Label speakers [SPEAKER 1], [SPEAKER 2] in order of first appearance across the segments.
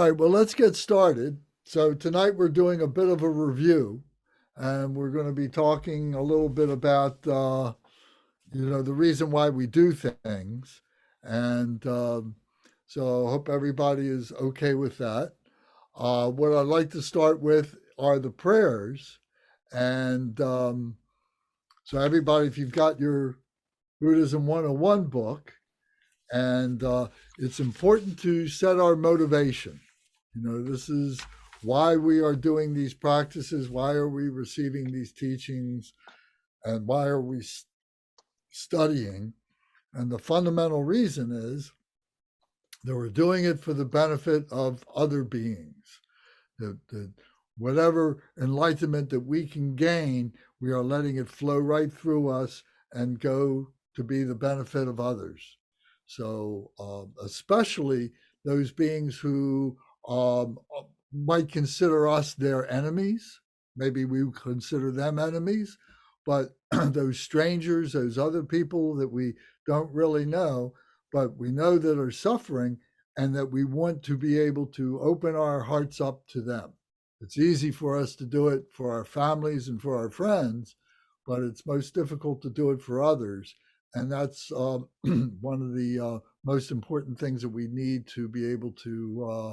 [SPEAKER 1] right, well, let's get started. So tonight we're doing a bit of a review, and we're going to be talking a little bit about, the reason why we do things. And so I hope everybody is okay with that. What I'd like to start with are the prayers. And so everybody, if you've got your Buddhism 101 book, and it's important to set our motivation. This is why we are doing these practices, why are we receiving these teachings, and why are we studying. And the fundamental reason is that we're doing it for the benefit of other beings. That whatever enlightenment that we can gain, we are letting it flow right through us and go to be the benefit of others. So especially those beings who might consider us their enemies. Maybe we consider them enemies, but those strangers, those other people that we don't really know, but we know that are suffering, and that we want to be able to open our hearts up to them. It's easy for us to do it for our families and for our friends, but it's most difficult to do it for others. And that's one of the most important things that we need to be able to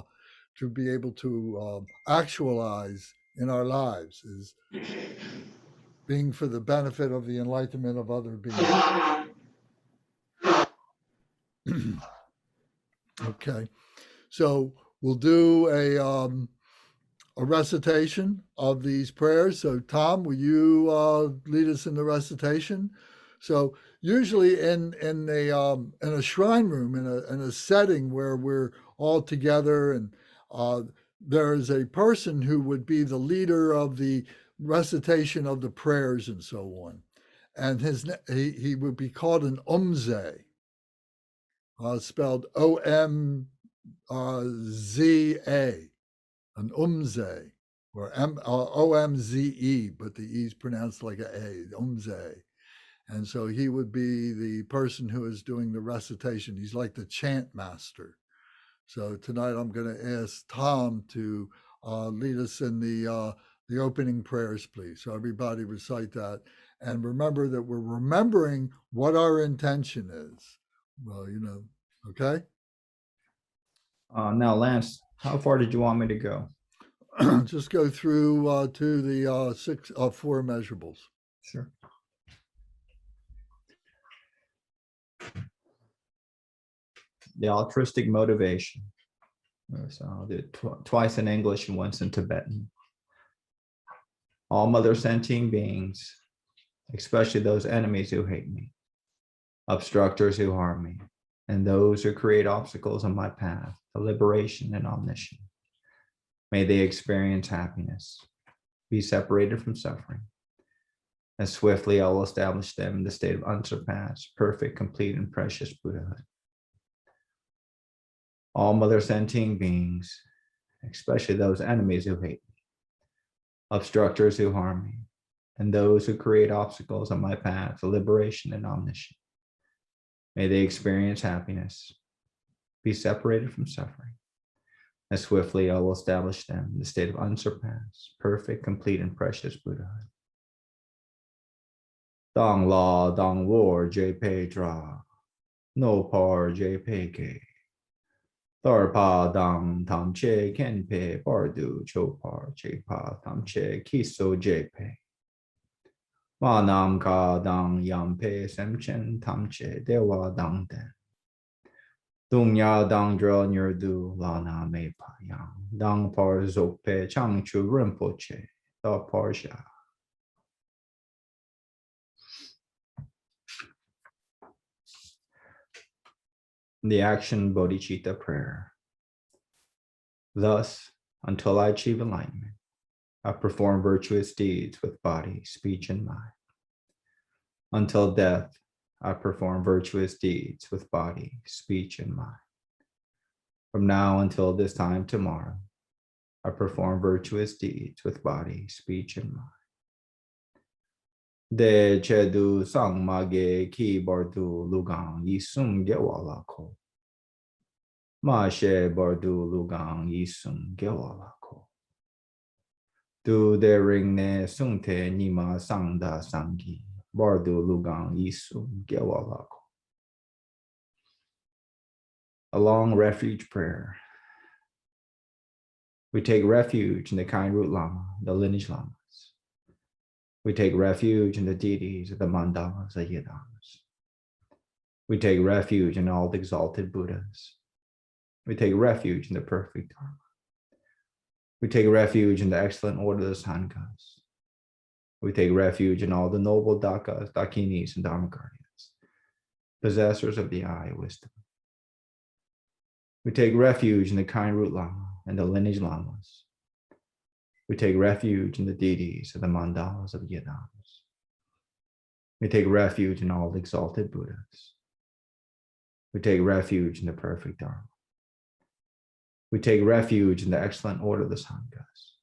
[SPEAKER 1] actualize in our lives, is being for the benefit of the enlightenment of other beings. Okay, so we'll do a recitation of these prayers. So Tom, will you lead us in the recitation? So usually in a shrine room, in a setting where we're all together, and there is a person who would be the leader of the recitation of the prayers and so on, and he would be called an umze, spelled OMZA, an umze, or OMZE, but the E is pronounced like a, umze. And so he would be the person who is doing the recitation. He's like the chant master. So tonight I'm going to ask Tom to lead us in the opening prayers, please. So everybody recite that. And remember that we're remembering what our intention is. Well, okay?
[SPEAKER 2] Now, Lance, how far did you want me to go?
[SPEAKER 1] Just go through to the four immeasurables.
[SPEAKER 2] Sure. The altruistic motivation. So I'll do it twice in English and once in Tibetan. All mother sentient beings, especially those enemies who hate me, obstructors who harm me, and those who create obstacles on my path to liberation and omniscience, may they experience happiness, be separated from suffering, and swiftly I will establish them in the state of unsurpassed, perfect, complete, and precious Buddhahood. All mother sentient beings, especially those enemies who hate me, obstructors who harm me, and those who create obstacles on my path to liberation and omniscience, may they experience happiness, be separated from suffering, and swiftly I will establish them in the state of unsurpassed, perfect, complete, and precious Buddhahood. Dong la dong war jpe dra, no par jpe ke. Tharpa dang tam che kenpe bardu chopar chepa tam che kiso jepe. Ma nam ka dang yampe semchen tam che dewa dang den. Dung ya dang dra nyurdu la na me pa yang. Dang par zope chang chu rinpoche da par sha. The action bodhicitta prayer. Thus, until I achieve enlightenment, I perform virtuous deeds with body, speech, and mind. Until death, I perform virtuous deeds with body, speech, and mind. From now until this time tomorrow, I perform virtuous deeds with body, speech, and mind. De chedu sang mage ki bardu lugang yisum gewala ko. Ma she bardu lugang yisung gewalako. Du de ring ne sungte nima sangda sangi. Bardu lugang yisung gewalako. A long refuge prayer. We take refuge in the kind root Lama, the lineage Lamas. We take refuge in the deities of the mandalas, the yadamas. We take refuge in all the exalted Buddhas. We take refuge in the perfect Dharma. We take refuge in the excellent order of the Sanghas. We take refuge in all the noble Dakas, Dakinis, and Dharmakarias, possessors of the eye of wisdom. We take refuge in the kind root Lama and the lineage Lamas. We take refuge in the deities of the mandalas of the yadamas. We take refuge in all the exalted Buddhas. We take refuge in the perfect Dharma. We take refuge in the excellent order of the Sanghas.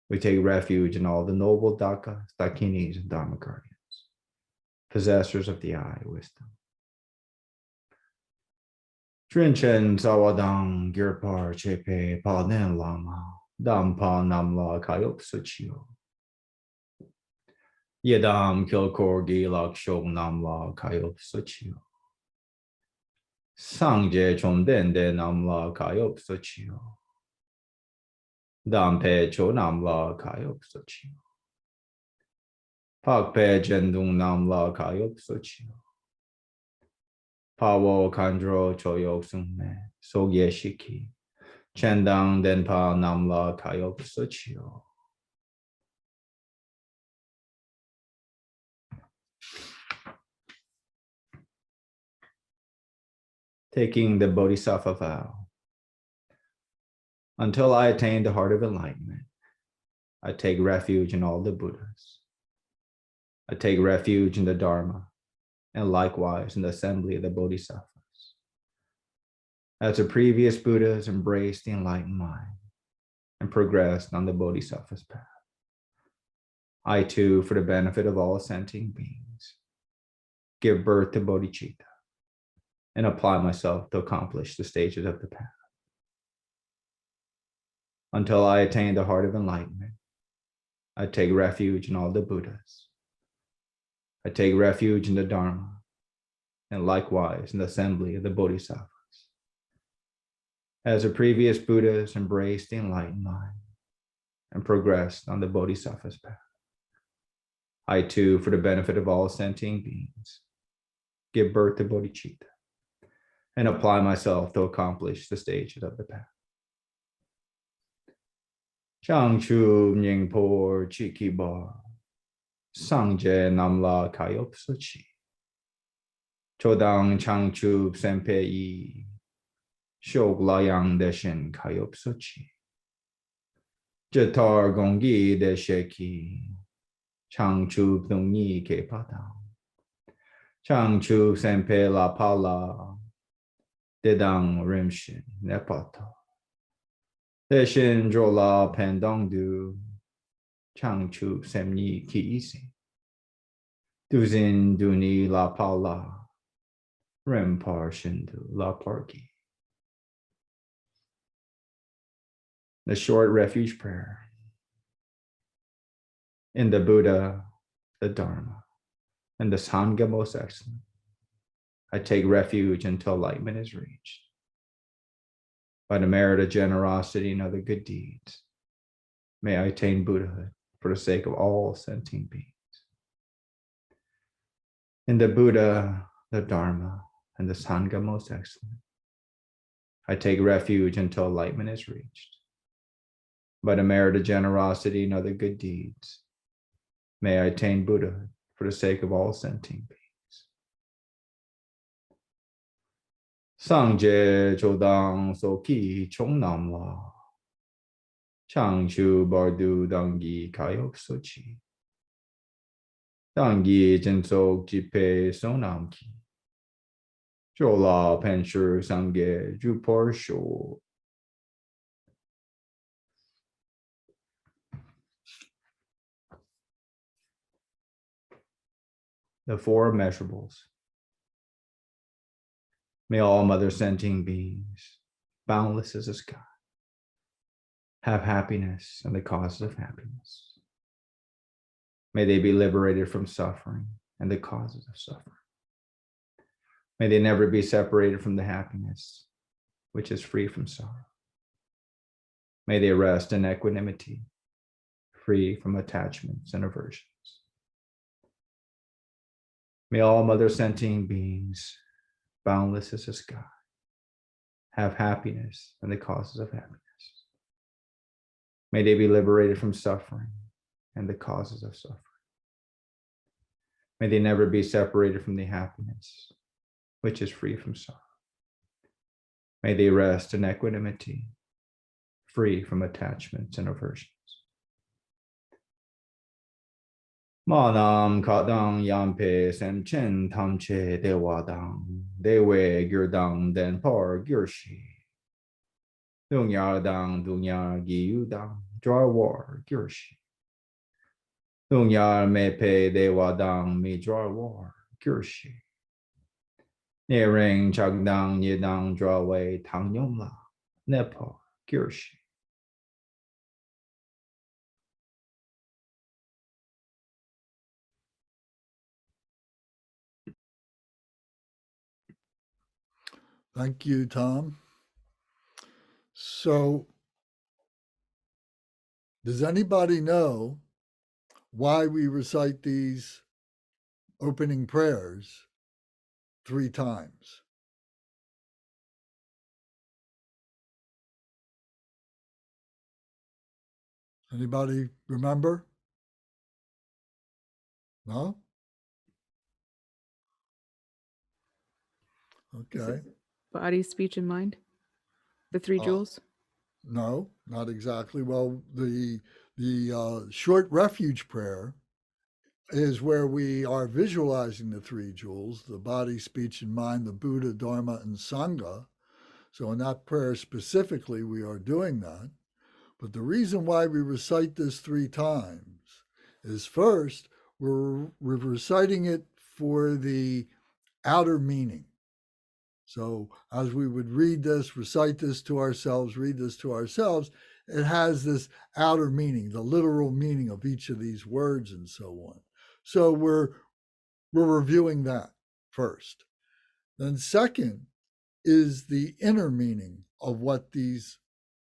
[SPEAKER 2] We take refuge in all the noble Dakas, Dakinis, and Dharmakarians, possessors of the eye of wisdom. Trinchen Zawadang Girpar Chepe Panen Lama Dampa Namla Kayop Suchio Yedam Kilkor Gilak Shog Namla Kayop Suchio Sangje Chomdende Namla Kayop Suchio Dampe Cho Namla Kayop Suchio Pakpe Jendung Namla Kayop Suchio Pawo Kandro Choyok Sungme Sogye Shiki Chendang Denpa Namla Kayop Suchio. Taking the Bodhisattva vow. Until I attain the heart of enlightenment, I take refuge in all the Buddhas. I take refuge in the Dharma, and likewise in the assembly of the Bodhisattvas. As the previous Buddhas embraced the enlightened mind and progressed on the Bodhisattva's path, I too, for the benefit of all assenting beings, give birth to bodhicitta and apply myself to accomplish the stages of the path. Until I attain the heart of enlightenment, I take refuge in all the Buddhas. I take refuge in the Dharma, and likewise in the assembly of the Bodhisattvas. As the previous Buddhas embraced the enlightened mind and progressed on the Bodhisattva's path, I too, for the benefit of all sentient beings, give birth to bodhicitta and apply myself to accomplish the stages of the path. Changchu Nyingpo Chikiba Sangje Namla Kayop Suchi Chodang Changchu Senpei Shoglayang Deshin Kayop Suchi Jatar Gongi Desheki Changchu Pnungi Ke Patang Changchu Senpe La Pala Dedang Rimshin Nepato Deshin Drola Pendongdu Changchu Semni Ki Isi Duzin Duni La Pala Rempar Shindu La Parki. The short refuge prayer. In the Buddha, the Dharma, and the Sangha most excellent, I take refuge until enlightenment is reached. By the merit of generosity and other good deeds, may I attain Buddhahood for the sake of all sentient beings. In the Buddha, the Dharma, and the Sangha most excellent, I take refuge until enlightenment is reached. By the merit of generosity and other good deeds, may I attain Buddhahood for the sake of all sentient beings. Sangje Chodang Soki Chongnam La Changshu Bardu Dangi Kayok Sochi Dangi Jinsok Jipe Sonam Ki Jola Penshu Sangye Jupor Sho. The four immeasurables. May all mother sentient beings, boundless as the sky, have happiness and the causes of happiness. May they be liberated from suffering and the causes of suffering. May they never be separated from the happiness which is free from sorrow. May they rest in equanimity, free from attachments and aversions. May all mother sentient beings, boundless as the sky, have happiness and the causes of happiness. May they be liberated from suffering and the causes of suffering. May they never be separated from the happiness which is free from sorrow. May they rest in equanimity, free from attachments and aversions. Manam kadang yampe semchen tamche dewadang, dewe girdang den par girshi. Dungyardang dunyar giyudang, drawar girshi. Dunyar mepe dewadang mi drawar girshi. Nering chagdang yidang draway tangyomla, nepa girshi.
[SPEAKER 1] Thank you, Tom. So, does anybody know why we recite these opening prayers 3 times? Anybody remember? No? Okay.
[SPEAKER 3] Body, speech, and mind. The 3 jewels.
[SPEAKER 1] No, not exactly. Well, the short refuge prayer is where we are visualizing the 3 jewels, the body, speech, and mind, the Buddha, Dharma, and Sangha. So in that prayer specifically, we are doing that. But the reason why we recite this 3 times is first, we're reciting it for the outer meaning. So as we would read this, recite this to ourselves, read this to ourselves, it has this outer meaning, the literal meaning of each of these words and so on. So we're reviewing that first. Then second is the inner meaning of what these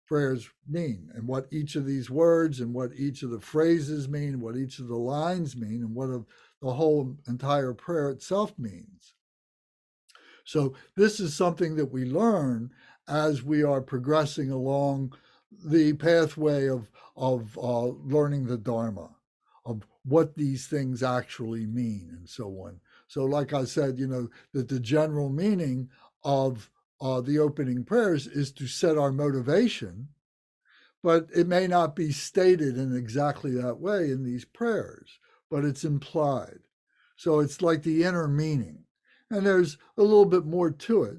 [SPEAKER 1] prayers mean and what each of these words and what each of the phrases mean, what each of the lines mean, and what the whole entire prayer itself means. So this is something that we learn as we are progressing along the pathway of learning the Dharma, of what these things actually mean and so on. So like I said, that the general meaning of the opening prayers is to set our motivation, but it may not be stated in exactly that way in these prayers, but it's implied. So it's like the inner meaning. And there's a little bit more to it,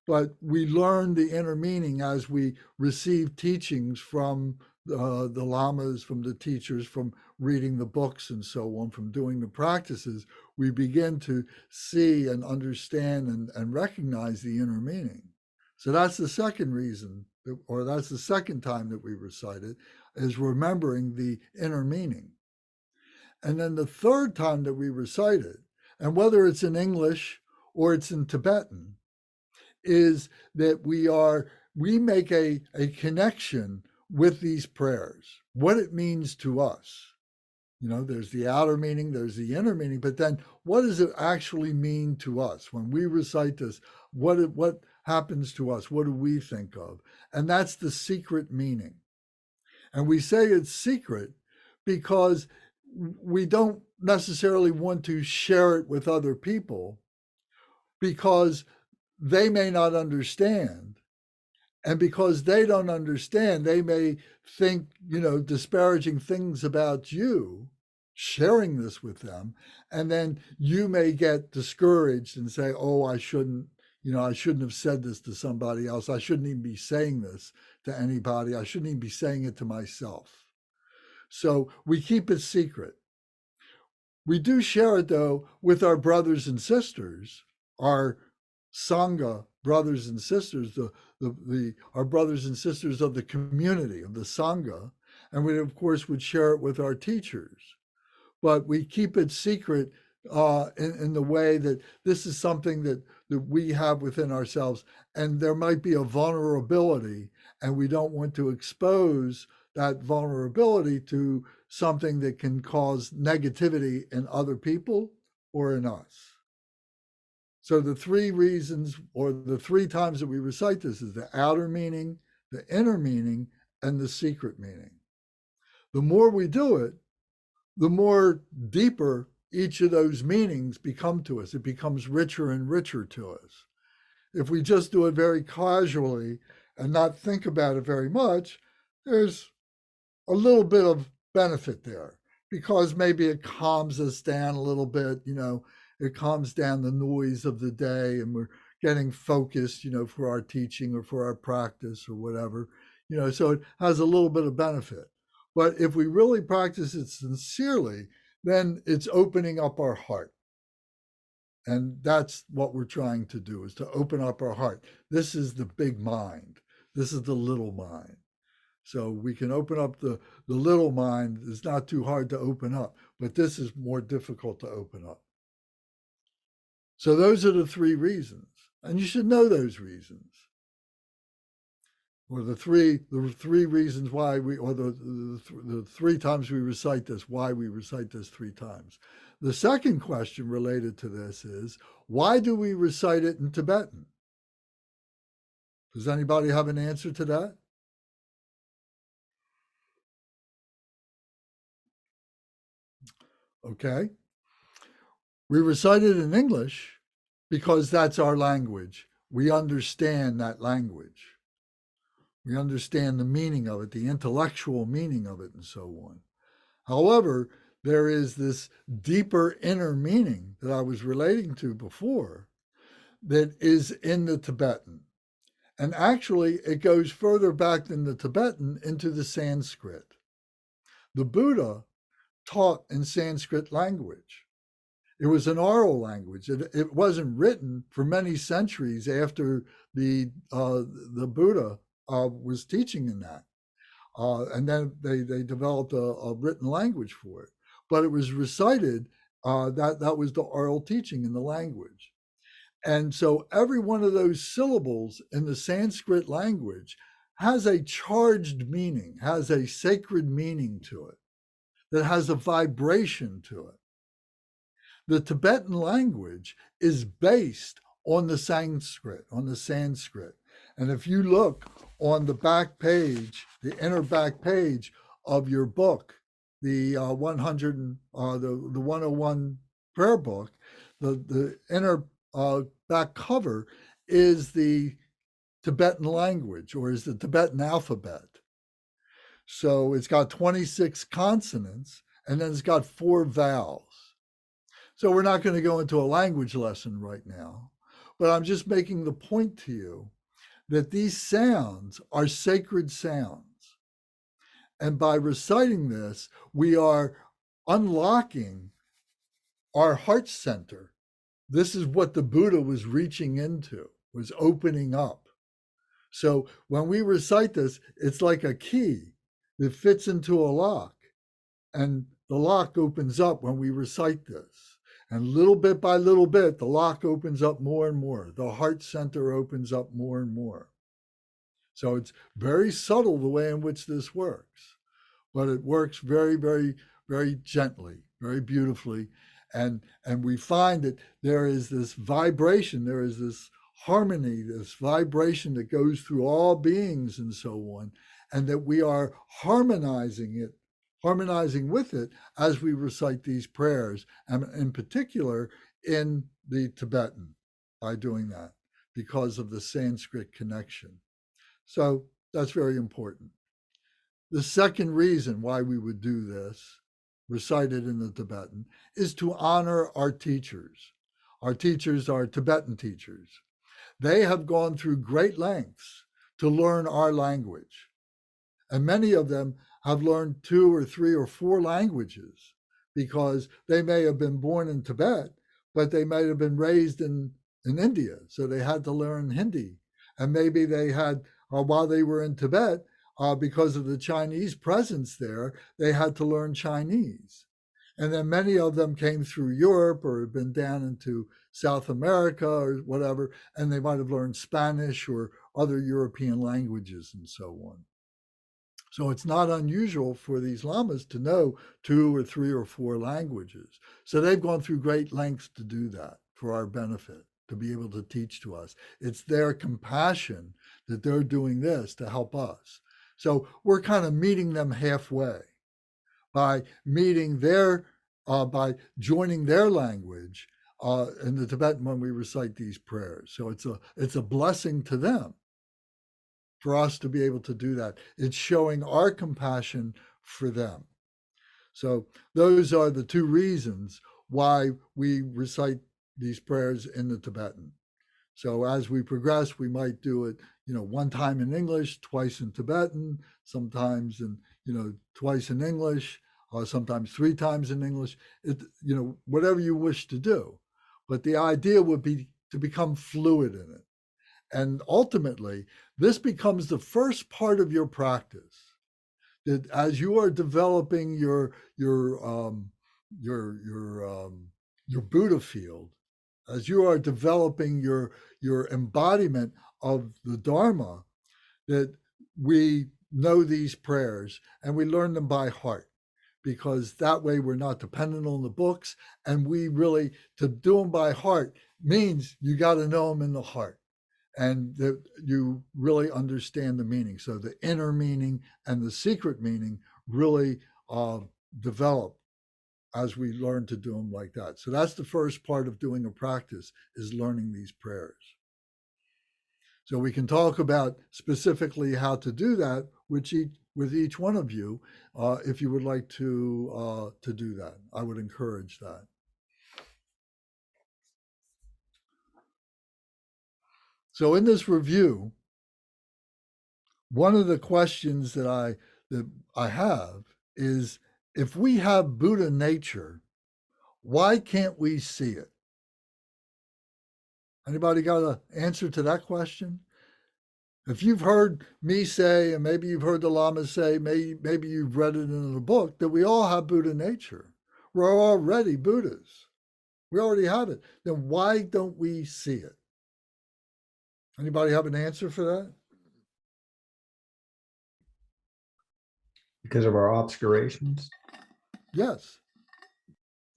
[SPEAKER 1] but we learn the inner meaning as we receive teachings from the lamas, from the teachers, from reading the books and so on, from doing the practices. We begin to see and understand and recognize the inner meaning. So that's the second reason, or that's the second time that we recite it, is remembering the inner meaning. And then the third time that we recite it, and whether it's in English or it's in Tibetan, is that we make a connection with these prayers, what it means to us. There's the outer meaning, there's the inner meaning, but then what does it actually mean to us? When we recite this, what happens to us? What do we think of? And that's the secret meaning. And we say it's secret because we don't necessarily want to share it with other people, because they may not understand. And because they don't understand, they may think, disparaging things about you, sharing this with them. And then you may get discouraged and say, oh, I shouldn't have said this to somebody else. I shouldn't even be saying this to anybody. I shouldn't even be saying it to myself. So we keep it secret. We do share it, though, with our brothers and sisters, our Sangha, brothers and sisters, our brothers and sisters of the community, of the Sangha, and we, of course, would share it with our teachers. But we keep it secret in the way that this is something that we have within ourselves, and there might be a vulnerability, and we don't want to expose that vulnerability to something that can cause negativity in other people or in us. So the three reasons, or the three times that we recite this, is the outer meaning, the inner meaning, and the secret meaning. The more we do it, the more deeper each of those meanings become to us. It becomes richer and richer to us. If we just do it very casually and not think about it very much, there's a little bit of benefit there, because maybe it calms us down a little bit, it calms down the noise of the day, and we're getting focused, for our teaching or for our practice or whatever, so it has a little bit of benefit. But if we really practice it sincerely, then it's opening up our heart. And that's what we're trying to do, is to open up our heart. This is the big mind. This is the little mind. So we can open up the little mind. It's not too hard to open up, but this is more difficult to open up. So those are the three reasons. And you should know those reasons. Or the three reasons why the three times we recite this, why we recite this three times. The second question related to this is, why do we recite it in Tibetan? Does anybody have an answer to that? Okay. We recite it in English because that's our language. We understand that language. We understand the meaning of it, the intellectual meaning of it, and so on. However, there is this deeper inner meaning that I was relating to before that is in the Tibetan. And actually, it goes further back than the Tibetan into the Sanskrit. The Buddha taught in Sanskrit language. It was an oral language. It wasn't written for many centuries after the Buddha was teaching in that. And then they developed a written language for it. But it was recited, that was the oral teaching in the language. And so every one of those syllables in the Sanskrit language has a charged meaning, has a sacred meaning to it, that has a vibration to it. The Tibetan language is based on the Sanskrit, And if you look on the back page, the inner back page of your book, the 101 prayer book, the inner back cover is the Tibetan language, or is the Tibetan alphabet. So it's got 26 consonants, and then it's got 4 vowels. So we're not going to go into a language lesson right now, but I'm just making the point to you that these sounds are sacred sounds. And by reciting this, we are unlocking our heart center. This is what the Buddha was reaching into, was opening up. So when we recite this, it's like a key that fits into a lock. And the lock opens up when we recite this. And little bit by little bit, the lock opens up more and more. The heart center opens up more and more. So it's very subtle the way in which this works, but it works very, very, very gently, very beautifully. And we find that there is this vibration, there is this harmony, this vibration that goes through all beings and so on, and that we are harmonizing with it as we recite these prayers, and in particular in the Tibetan, by doing that, because of the Sanskrit connection. So that's very important. The second reason why we would do this, recited in the Tibetan, is to honor our teachers. Our teachers are Tibetan teachers. They have gone through great lengths to learn our language. And many of them have learned 2 or 3 or 4 languages, because they may have been born in Tibet, but they might have been raised in in India, so they had to learn Hindi. And maybe they had, while they were in Tibet, because of the Chinese presence there, they had to learn Chinese. And then many of them came through Europe or had been down into South America or whatever, and they might have learned Spanish or other European languages and so on. So it's not unusual for these lamas to know 2 or 3 or 4 languages. So they've gone through great lengths to do that for our benefit, to be able to teach to us. It's their compassion that they're doing this to help us. So we're kind of meeting them halfway by meeting their, by joining their language in the Tibetan when we recite these prayers. So it's a blessing to them for us to be able to do that. It's showing our compassion for them. So those are the 2 reasons why we recite these prayers in the Tibetan. So as we progress, we might do it, 1 time in English, twice in Tibetan, sometimes in, twice in English, or sometimes 3 times in English, whatever you wish to do. But the idea would be to become fluid in it. And ultimately, this becomes the first part of your practice. That as you are developing your Buddha field, as you are developing your embodiment of the Dharma, that we know these prayers and we learn them by heart, because that way we're not dependent on the books, and we really, to do them by heart means you got to know them in the heart, and that you really understand the meaning. So the inner meaning and the secret meaning really develop as we learn to do them like that. So that's the first part of doing a practice, is learning these prayers. So we can talk about specifically how to do that with each one of you, if you would like to do that. I would encourage that. So in this review, one of the questions that I have is, if we have Buddha nature, why can't we see it? Anybody got an answer to that question? If you've heard me say, and maybe you've heard the Lamas say, maybe you've read it in a book, that we all have Buddha nature. We're already Buddhas. We already have it. Then why don't we see it? Anybody have an answer for that?
[SPEAKER 2] Because of our obscurations.
[SPEAKER 1] Yes.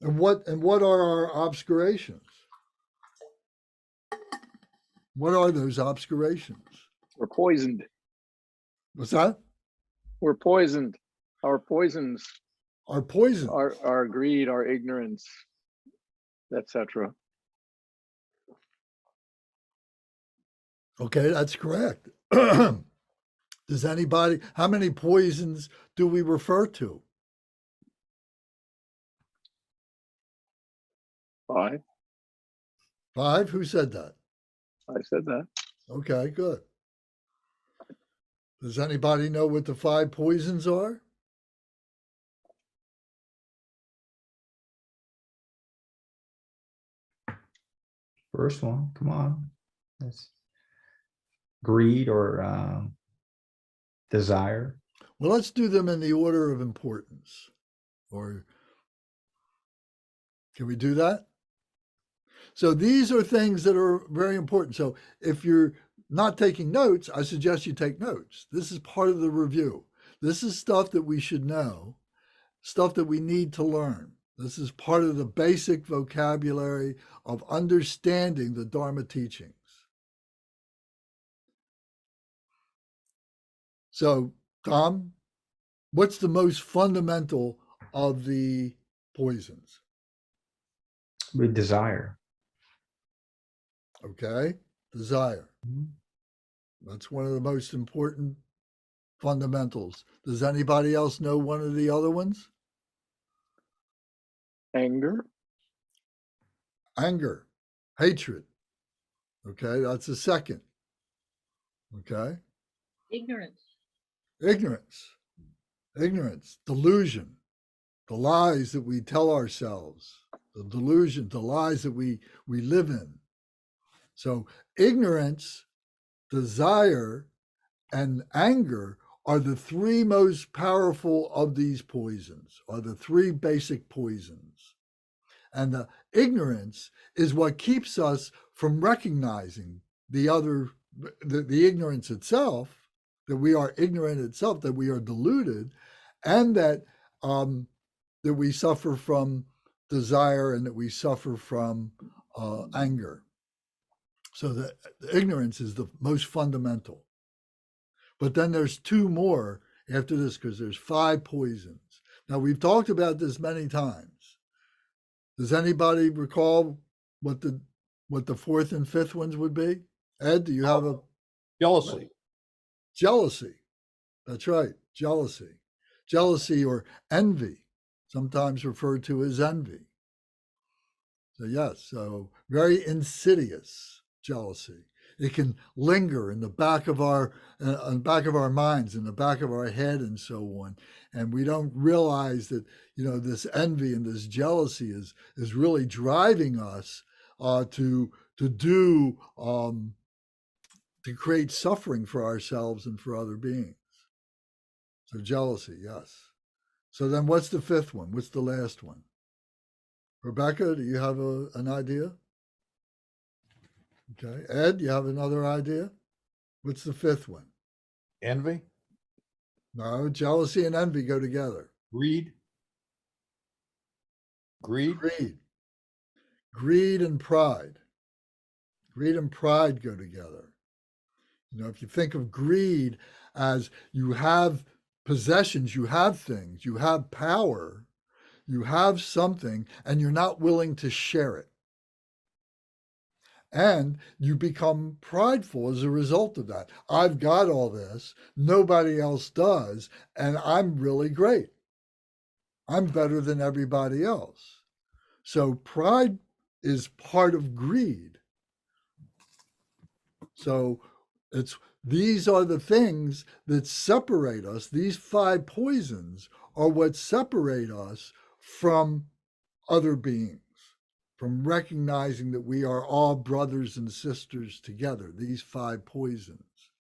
[SPEAKER 1] And what are our obscurations? What are those obscurations?
[SPEAKER 4] We're poisoned.
[SPEAKER 1] What's that?
[SPEAKER 4] We're poisoned. Our poisons
[SPEAKER 1] Our poison.
[SPEAKER 4] our greed, our ignorance, etc.
[SPEAKER 1] Okay, that's correct. Does anybody, how many poisons do we refer to?
[SPEAKER 4] 5.
[SPEAKER 1] 5? Who said that?
[SPEAKER 4] I said that.
[SPEAKER 1] Okay, good. Does anybody know what the 5 poisons are?
[SPEAKER 2] First one, come on. That's greed or desire.
[SPEAKER 1] Well, let's do them in the order of importance. Or can we do that? So these are things that are very important. So if you're not taking notes, I suggest you take notes. This is part of the review. This is stuff that we should know, stuff that we need to learn. This is part of the basic vocabulary of understanding the Dharma teachings. So, Tom, what's the most fundamental of the poisons?
[SPEAKER 2] With desire.
[SPEAKER 1] Okay, desire. That's one of the most important fundamentals. Does anybody else know one of the other ones?
[SPEAKER 4] Anger.
[SPEAKER 1] Anger, hatred. Okay, that's the second. Okay.
[SPEAKER 5] Ignorance.
[SPEAKER 1] Ignorance, delusion, the lies that we tell ourselves, the delusion, the lies that we live in. So ignorance, desire, and anger are the three most powerful of these poisons, are the three basic poisons. And the ignorance is what keeps us from recognizing the other, the ignorance itself, that we are ignorant itself, that we are deluded, and that that we suffer from desire and that we suffer from anger. So the ignorance is the most fundamental. But then there's two more after this, because there's 5 poisons. Now, we've talked about this many times. Does anybody recall what the 4th and 5th ones would be? Ed, do you have a
[SPEAKER 5] Jealousy.
[SPEAKER 1] jealousy? That's right, jealousy. Jealousy or envy, sometimes referred to as envy. So yes, so very insidious jealousy. It can linger in the back of our minds, in the back of our head, and so on. And we don't realize that this envy and this jealousy is really driving us to create suffering for ourselves and for other beings. So jealousy, yes. So then, what's the 5th one? What's the last one? Rebecca, do you have an idea? Okay. Ed, you have another idea? What's the 5th one?
[SPEAKER 5] Envy.
[SPEAKER 1] No, jealousy and envy go together.
[SPEAKER 5] Greed. Greed.
[SPEAKER 1] Greed and pride. Greed and pride go together. If you think of greed as you have possessions, you have things, you have power, you have something, and you're not willing to share it. And you become prideful as a result of that. I've got all this, nobody else does, and I'm really great. I'm better than everybody else. So pride is part of greed. So these are the things that separate us. These 5 poisons are what separate us from other beings, from recognizing that we are all brothers and sisters together, these 5 poisons.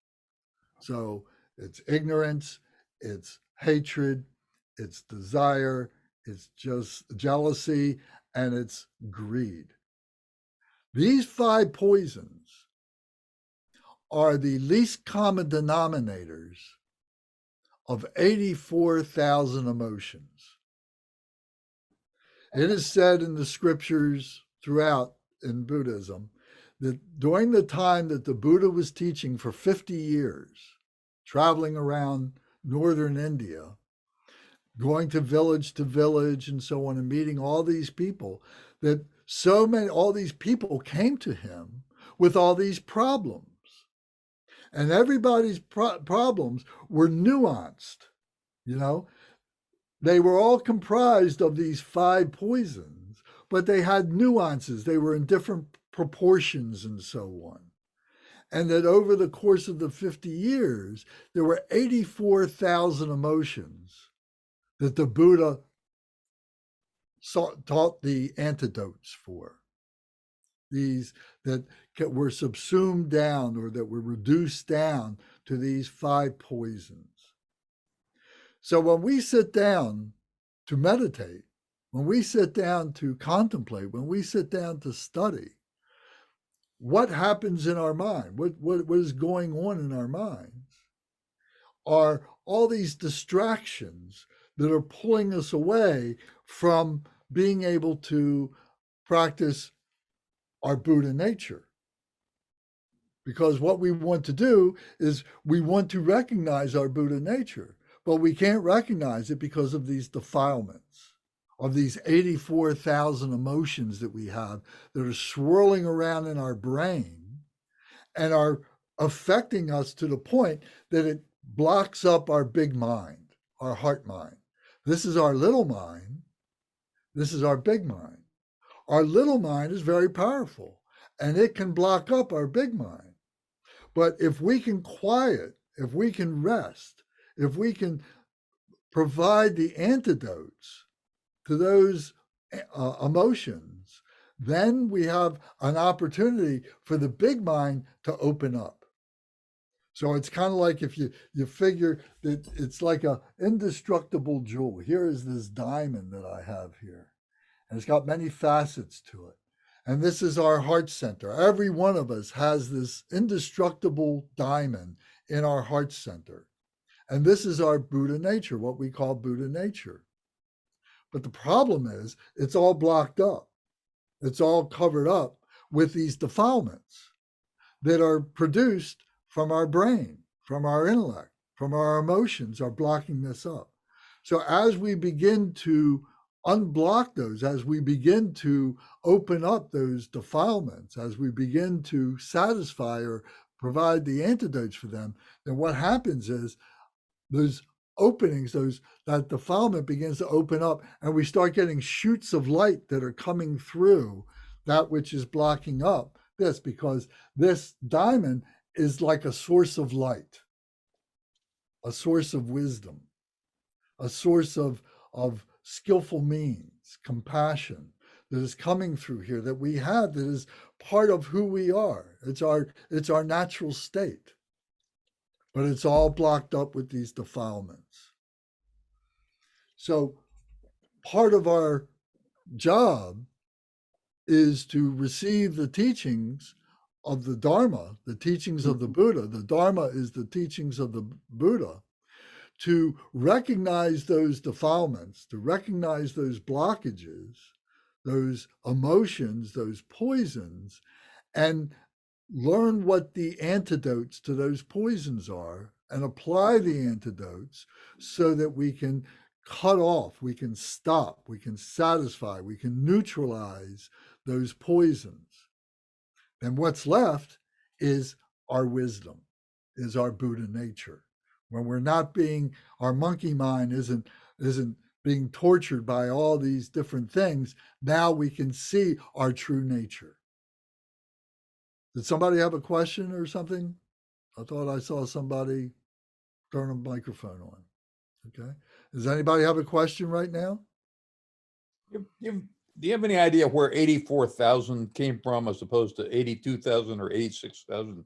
[SPEAKER 1] So it's ignorance, it's hatred, it's desire, it's just jealousy, and it's greed. These 5 poisons are the least common denominators of 84,000 emotions. It is said in the scriptures throughout in Buddhism that during the time that the Buddha was teaching for 50 years, traveling around northern India, going to village and so on, and meeting all these people, that all these people came to him with all these problems. And everybody's problems were nuanced, They were all comprised of these 5 poisons, but they had nuances. They were in different proportions and so on. And that over the course of the 50 years, there were 84,000 emotions that the Buddha taught the antidotes for. These that were subsumed down or that were reduced down to these 5 poisons. So when we sit down to meditate, when we sit down to contemplate, when we sit down to study, what happens in our mind? What is going on in our minds are all these distractions that are pulling us away from being able to practice our Buddha nature. Because what we want to do is we want to recognize our Buddha nature, but we can't recognize it because of these defilements, of these 84,000 emotions that we have that are swirling around in our brain and are affecting us to the point that it blocks up our big mind, our heart mind. This is our little mind. This is our big mind. Our little mind is very powerful, and it can block up our big mind. But if we can quiet, if we can rest, if we can provide the antidotes to those emotions, then we have an opportunity for the big mind to open up. So it's kind of like if you figure that it's like a indestructible jewel. Here is this diamond that I have here, and it's got many facets to it. And this is our heart center. Every one of us has this indestructible diamond in our heart center. And this is our Buddha nature, what we call Buddha nature. But the problem is it's all blocked up. It's all covered up with these defilements that are produced from our brain, from our intellect, from our emotions are blocking this up. So as we begin to unblock those, as we begin to open up those defilements, as we begin to satisfy or provide the antidotes for them, then what happens is those openings, that defilement begins to open up, and we start getting shoots of light that are coming through that which is blocking up this, because this diamond is like a source of light, a source of wisdom, a source of skillful means, compassion that is coming through here that we have, that is part of who we are. It's our natural state, but it's all blocked up with these defilements. So part of our job is to receive the teachings of the Dharma, the teachings of the Buddha. The Dharma is the teachings of the Buddha, to recognize those defilements, to recognize those blockages, those emotions, those poisons, and learn what the antidotes to those poisons are and apply the antidotes so that we can cut off, we can stop, we can satisfy, we can neutralize those poisons. And what's left is our wisdom, is our Buddha nature. When we're not being, our monkey mind isn't being tortured by all these different things, now we can see our true nature. Did somebody have a question or something? I thought I saw somebody turn a microphone on. Okay. Does anybody have a question right now?
[SPEAKER 5] Do you have any idea where 84,000 came from as opposed to 82,000 or 86,000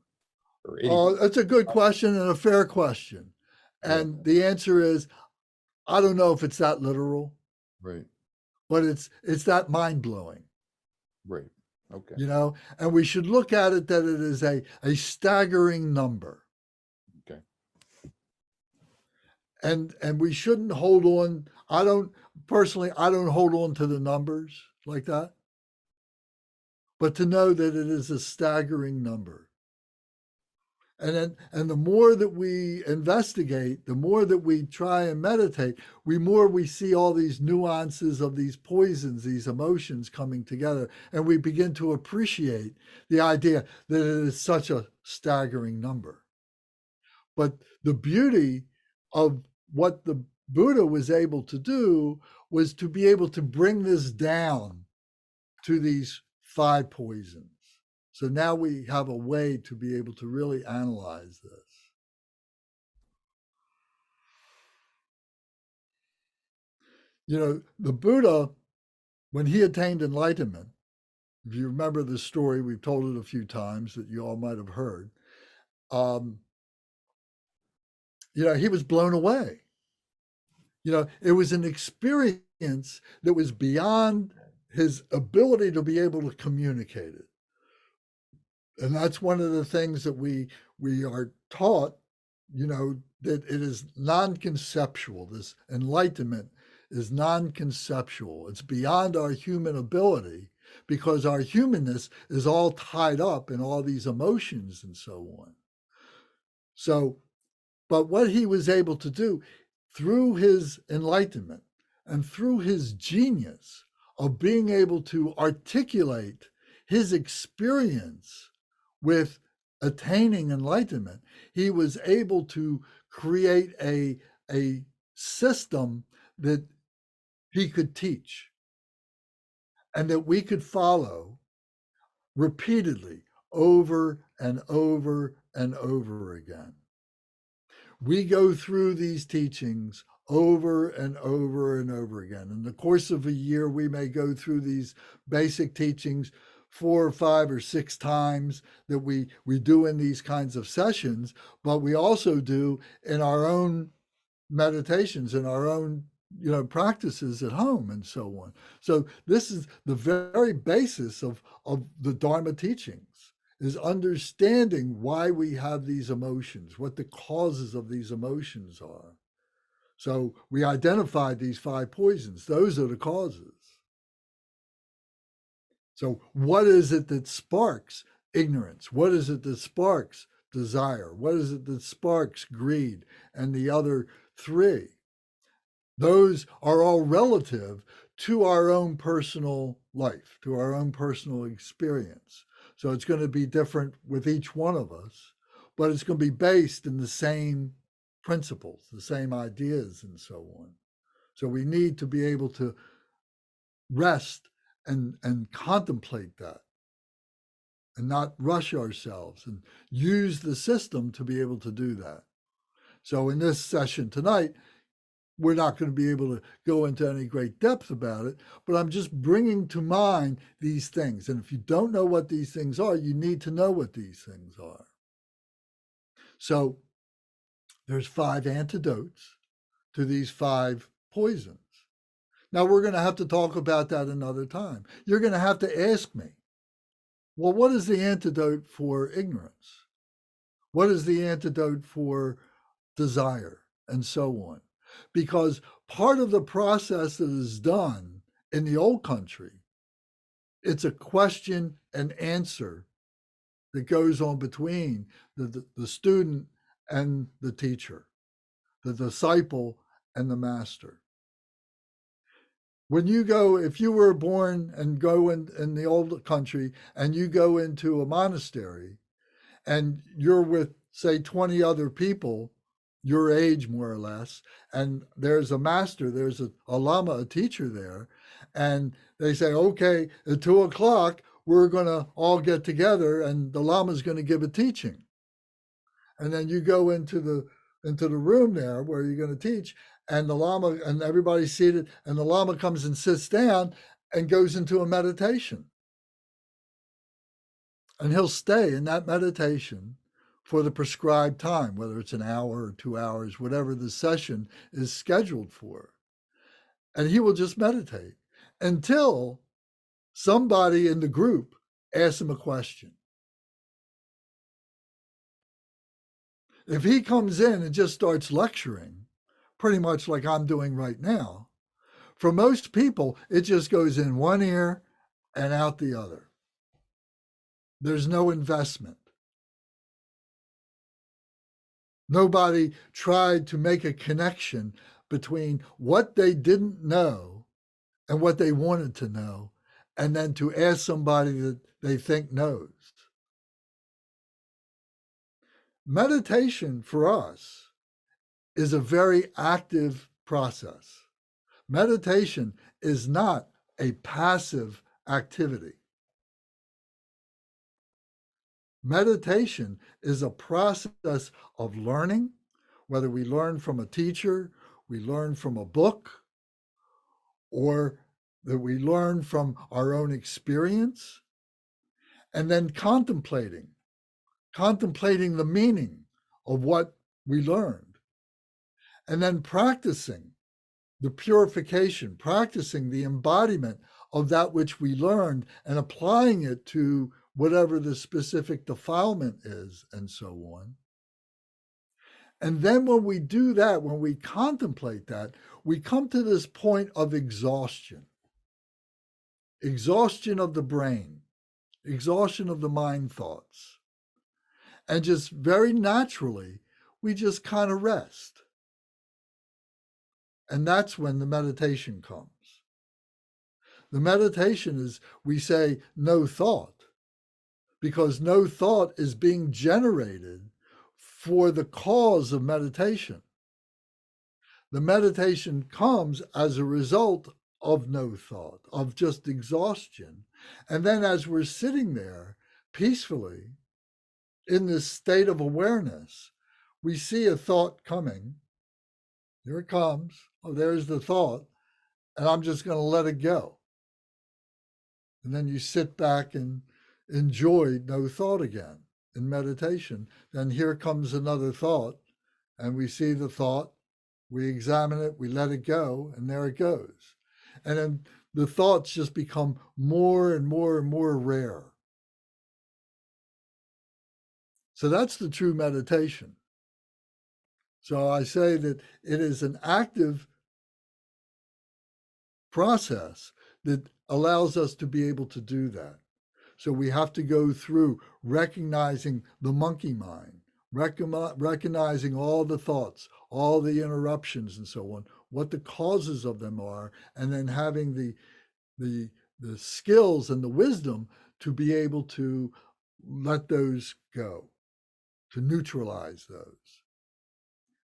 [SPEAKER 5] or 80?
[SPEAKER 1] Oh, that's a good question and a fair question. And the answer is, I don't know if it's that literal,
[SPEAKER 5] Right.
[SPEAKER 1] but it's that mind-blowing.
[SPEAKER 5] Right. Okay.
[SPEAKER 1] You know, and we should look at it that it is a staggering number.
[SPEAKER 5] Okay.
[SPEAKER 1] And we shouldn't hold on. I don't hold on to the numbers like that, but to know that it is a staggering number. And the more that we investigate, the more that we try and meditate, we see all these nuances of these poisons, these emotions coming together, and we begin to appreciate the idea that it is such a staggering number. But the beauty of what the Buddha was able to do was to be able to bring this down to these 5 poisons. So now we have a way to be able to really analyze this. You know, the Buddha, when he attained enlightenment, if you remember the story, we've told it a few times that you all might have heard, he was blown away. It was an experience that was beyond his ability to be able to communicate it. And that's one of the things that we are taught, that it is non-conceptual. This enlightenment is non-conceptual. It's beyond our human ability because our humanness is all tied up in all these emotions and so on. So, but what he was able to do through his enlightenment and through his genius of being able to articulate his experience with attaining enlightenment, he was able to create a system that he could teach and that we could follow repeatedly over and over and over again. We go through these teachings over and over and over again. In the course of a year, we may go through these basic teachings 4 or 5 or 6 times that we do in these kinds of sessions, but we also do in our own meditations, in our own practices at home and so on. So this is the very basis of the Dharma teachings, is understanding why we have these emotions, what the causes of these emotions are. So we identified these 5 poisons. Those are the causes. So what is it that sparks ignorance? What is it that sparks desire? What is it that sparks greed and the other 3? Those are all relative to our own personal life, to our own personal experience. So it's going to be different with each one of us, but it's going to be based in the same principles, the same ideas, and so on. So we need to be able to rest and contemplate that and not rush ourselves and use the system to be able to do that. So in this session tonight, we're not going to be able to go into any great depth about it, but I'm just bringing to mind these things. And if you don't know what these things are, you need to know what these things are. So there's 5 antidotes to these 5 poisons. Now, we're going to have to talk about that another time. You're going to have to ask me, well, what is the antidote for ignorance? What is the antidote for desire? And so on. Because part of the process that is done in the old country, it's a question and answer that goes on between the student and the teacher, the disciple and the master. When you go, if you were born and go in the old country and you go into a monastery and you're with, say, 20 other people, your age more or less, and there's a master, there's a lama, a teacher there, and they say, okay, at 2:00, we're going to all get together and the lama's going to give a teaching. And then you go into the room there where you're going to teach, and the lama and everybody's seated, and the lama comes and sits down and goes into a meditation. And he'll stay in that meditation for the prescribed time, whether it's an hour or 2 hours, whatever the session is scheduled for. And he will just meditate until somebody in the group asks him a question. If he comes in and just starts lecturing, pretty much like I'm doing right now, for most people, it just goes in one ear and out the other. There's no investment. Nobody tried to make a connection between what they didn't know and what they wanted to know, and then to ask somebody that they think knows. Meditation for us is a very active process. Meditation is not a passive activity. Meditation is a process of learning, whether we learn from a teacher, we learn from a book, or that we learn from our own experience, and then contemplating the meaning of what we learned, and then practicing the purification, practicing the embodiment of that which we learned and applying it to whatever the specific defilement is, and so on. And then when we do that, when we contemplate that, we come to this point of exhaustion. Exhaustion of the brain, exhaustion of the mind thoughts. And just very naturally, we just kind of rest. And that's when the meditation comes. The meditation is, we say, no thought, because no thought is being generated for the cause of meditation. The meditation comes as a result of no thought, of just exhaustion. And then as we're sitting there peacefully in this state of awareness, we see a thought coming Here it comes. Oh, there's the thought. And I'm just going to let it go. And then you sit back and enjoy no thought again in meditation. Then here comes another thought, and we see the thought, we examine it, we let it go, and there it goes. And then the thoughts just become more and more and more rare. So that's the true meditation. So I say that it is an active process that allows us to be able to do that. So we have to go through recognizing the monkey mind, recognizing all the thoughts, all the interruptions and so on, what the causes of them are, and then having the skills and the wisdom to be able to let those go, to neutralize those.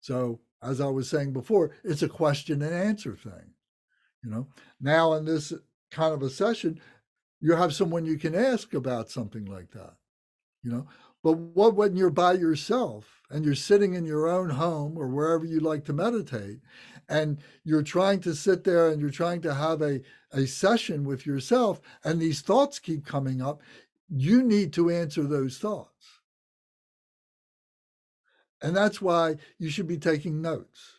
[SPEAKER 1] So as I was saying before, it's a question and answer thing. Now in this kind of a session, you have someone you can ask about something like that, But what when you're by yourself and you're sitting in your own home or wherever you like to meditate, and you're trying to sit there and you're trying to have a session with yourself, and these thoughts keep coming up, you need to answer those thoughts. And that's why you should be taking notes.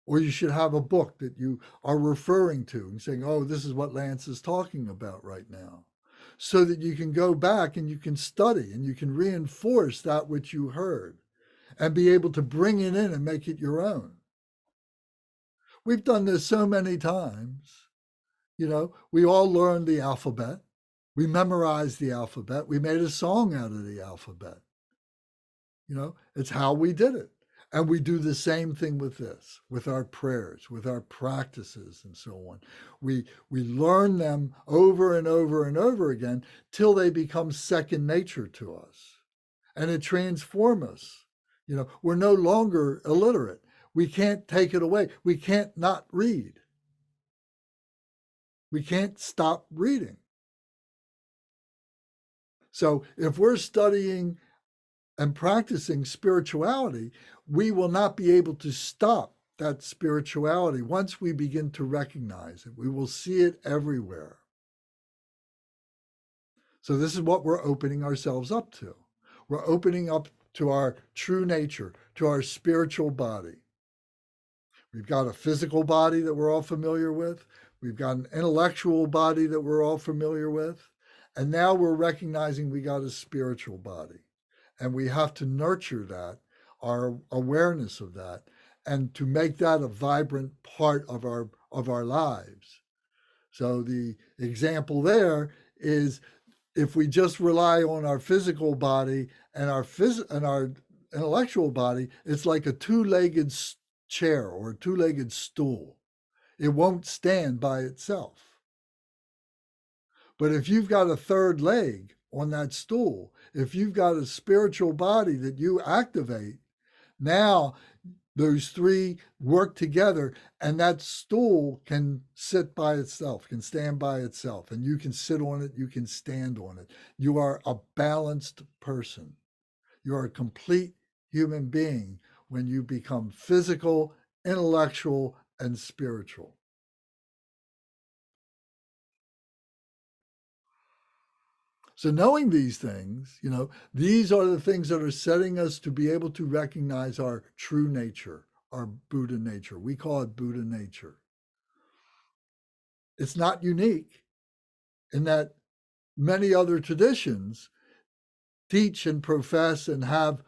[SPEAKER 1] Or you should have a book that you are referring to and saying, oh, this is what Lance is talking about right now. So that you can go back and you can study and you can reinforce that which you heard and be able to bring it in and make it your own. We've done this so many times. We all learned the alphabet. We memorized the alphabet. We made a song out of the alphabet. It's how we did it. And we do the same thing with this, with our prayers, with our practices, and so on. We learn them over and over and over again till they become second nature to us. And it transforms us. We're no longer illiterate. We can't take it away. We can't not read. We can't stop reading. So if we're studying and practicing spirituality, we will not be able to stop that spirituality once we begin to recognize it. We will see it everywhere. So this is what we're opening ourselves up to. We're opening up to our true nature, to our spiritual body. We've got a physical body that we're all familiar with. We've got an intellectual body that we're all familiar with. And now we're recognizing we got a spiritual body. And we have to nurture that, our awareness of that, and to make that a vibrant part of our lives. So the example there is, if we just rely on our physical body and our intellectual body, it's like a two-legged chair or a two-legged stool. It won't stand by itself. But if you've got a third leg on that stool, if you've got a spiritual body that you activate, now those three work together, and that stool can sit by itself, can stand by itself, and you can sit on it, you can stand on it. You are a balanced person. You are a complete human being when you become physical, intellectual, and spiritual. So knowing these things, these are the things that are setting us to be able to recognize our true nature, our Buddha nature. We call it Buddha nature. It's not unique in that many other traditions teach and profess and have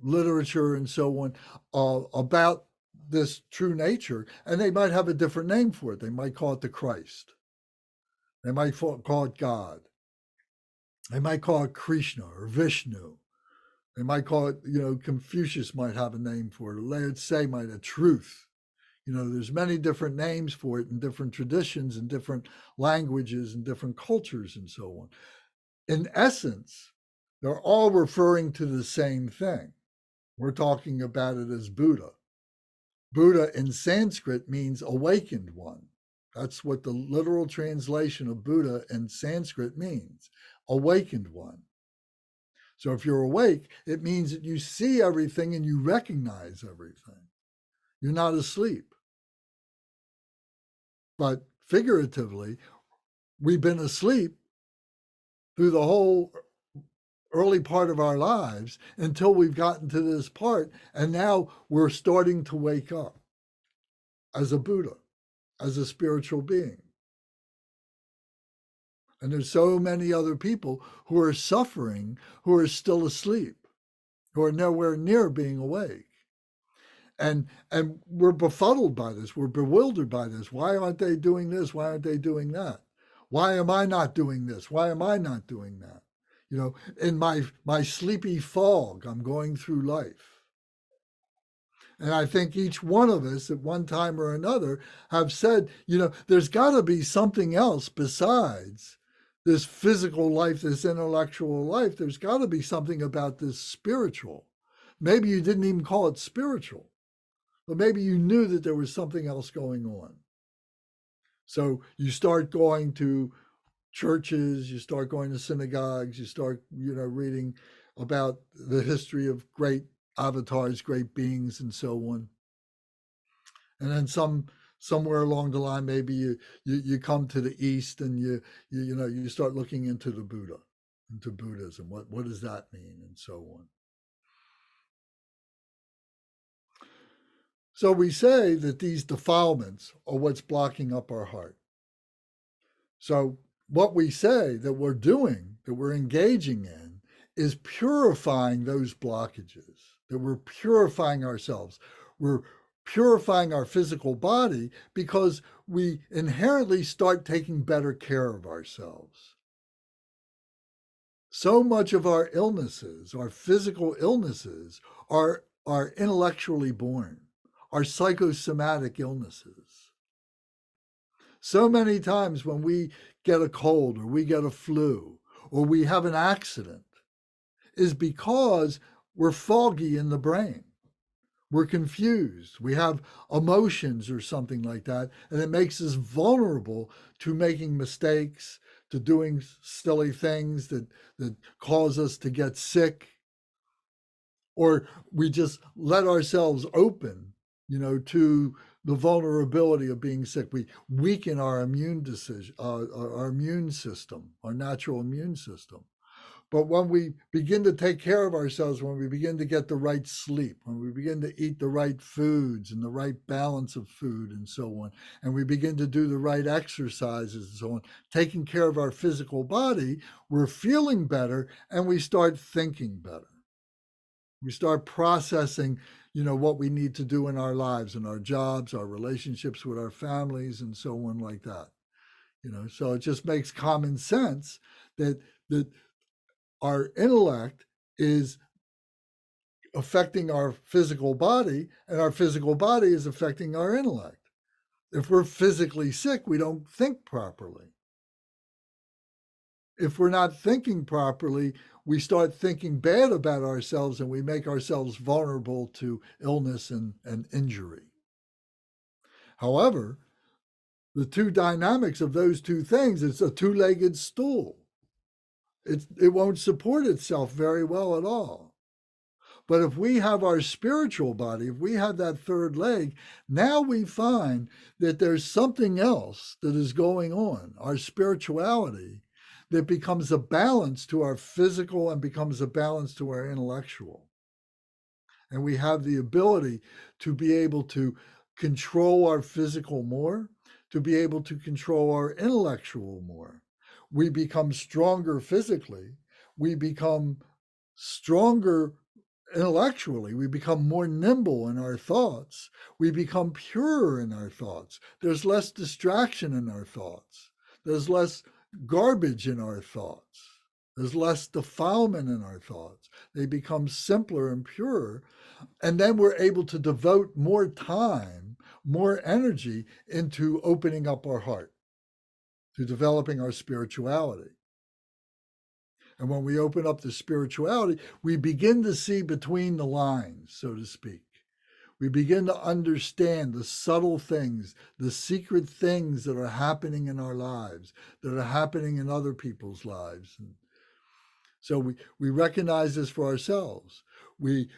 [SPEAKER 1] literature and so on about this true nature, and they might have a different name for it. They might call it the Christ. They might call it God. They might call it Krishna or Vishnu. They might call it, Confucius might have a name for it. Lao Tse might have truth. There's many different names for it in different traditions and different languages and different cultures and so on. In essence, they're all referring to the same thing. We're talking about it as Buddha. Buddha in Sanskrit means awakened one. That's what the literal translation of Buddha in Sanskrit means, awakened one. So if you're awake, it means that you see everything and you recognize everything. You're not asleep. But figuratively, we've been asleep through the whole early part of our lives until we've gotten to this part, and now we're starting to wake up as a Buddha, as a spiritual being. And there's so many other people who are suffering, who are still asleep, who are nowhere near being awake. And we're befuddled by this. We're bewildered by this. Why aren't they doing this? Why aren't they doing that? Why am I not doing this? Why am I not doing that? You know, in my sleepy fog, I'm going through life. And I think each one of us at one time or another have said, you know, there's got to be something else besides this physical life, this intellectual life. There's got to be something about this spiritual. Maybe you didn't even call it spiritual, but maybe you knew that there was something else going on. So you start going to churches, you start going to synagogues, you start, you know, reading about the history of great avatars, great beings, and so on. And then somewhere along the line, maybe you come to the East and you start looking into the Buddha, into Buddhism. What does that mean, and so on. So we say that these defilements are what's blocking up our heart. So what we say that we're doing, that we're engaging in, is purifying those blockages, that we're purifying ourselves. We're purifying our physical body because we inherently start taking better care of ourselves. So much of our illnesses, our physical illnesses, are intellectually born, are psychosomatic illnesses. So many times when we get a cold or we get a flu or we have an accident is because we're foggy in the brain. We're confused. We have emotions or something like that, and it makes us vulnerable to making mistakes, to doing silly things that cause us to get sick. Or we just let ourselves open, you know, to the vulnerability of being sick. We weaken our immune system, our natural immune system. But when we begin to take care of ourselves, when we begin to get the right sleep, when we begin to eat the right foods and the right balance of food and so on, and we begin to do the right exercises and so on, taking care of our physical body, we're feeling better and we start thinking better. We start processing, you know, what we need to do in our lives and our jobs, our relationships with our families and so on like that. You know, so it just makes common sense that our intellect is affecting our physical body, and our physical body is affecting our intellect. If we're physically sick, we don't think properly. If we're not thinking properly, we start thinking bad about ourselves and we make ourselves vulnerable to illness and injury. However, the two dynamics of those two things, it's a two-legged stool. It won't support itself very well at all. But if we have our spiritual body, if we have that third leg, now we find that there's something else that is going on, our spirituality, that becomes a balance to our physical and becomes a balance to our intellectual. And we have the ability to be able to control our physical more, to be able to control our intellectual more. We become stronger physically. We become stronger intellectually. We become more nimble in our thoughts. We become purer in our thoughts. There's less distraction in our thoughts. There's less garbage in our thoughts. There's less defilement in our thoughts. They become simpler and purer. And then we're able to devote more time, more energy into opening up our heart, to developing our spirituality. And when we open up the spirituality, we begin to see between the lines, so to speak. We begin to understand the subtle things, the secret things that are happening in our lives, that are happening in other people's lives. And So we recognize this for ourselves. We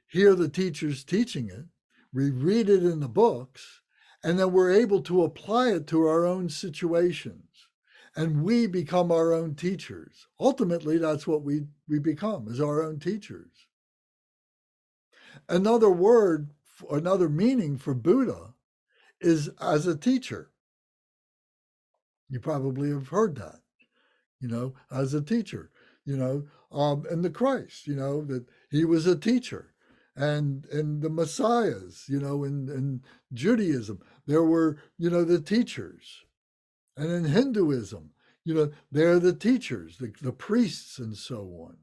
[SPEAKER 1] hear the teachers teaching it, we read it in the books, and then we're able to apply it to our own situations. And we become our own teachers. Ultimately, that's what we become, is our own teachers. Another word, another meaning for Buddha is as a teacher. You probably have heard that, as a teacher, and the Christ, that he was a teacher. And the Messiahs, in Judaism, there were, the teachers. And in Hinduism, they're the teachers, the priests and so on.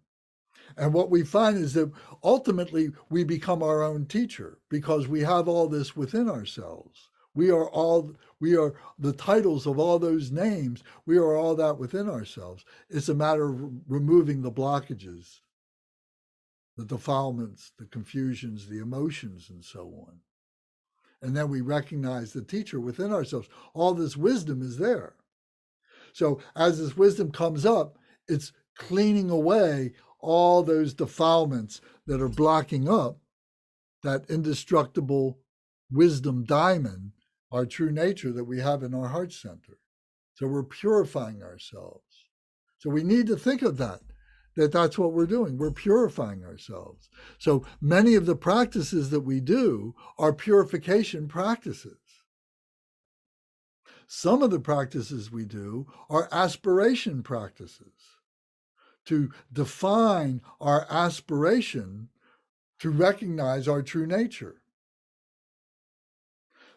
[SPEAKER 1] And what we find is that ultimately we become our own teacher because we have all this within ourselves. We are the titles of all those names. We are all that within ourselves. It's a matter of removing the blockages, the defilements, the confusions, the emotions, and so on. And then we recognize the teacher within ourselves. All this wisdom is there. So as this wisdom comes up, it's cleaning away all those defilements that are blocking up that indestructible wisdom diamond, our true nature that we have in our heart center. So we're purifying ourselves. So we need to think of that's what we're doing. We're purifying ourselves. So many of the practices that we do are purification practices. Some of the practices we do are aspiration practices to define our aspiration to recognize our true nature.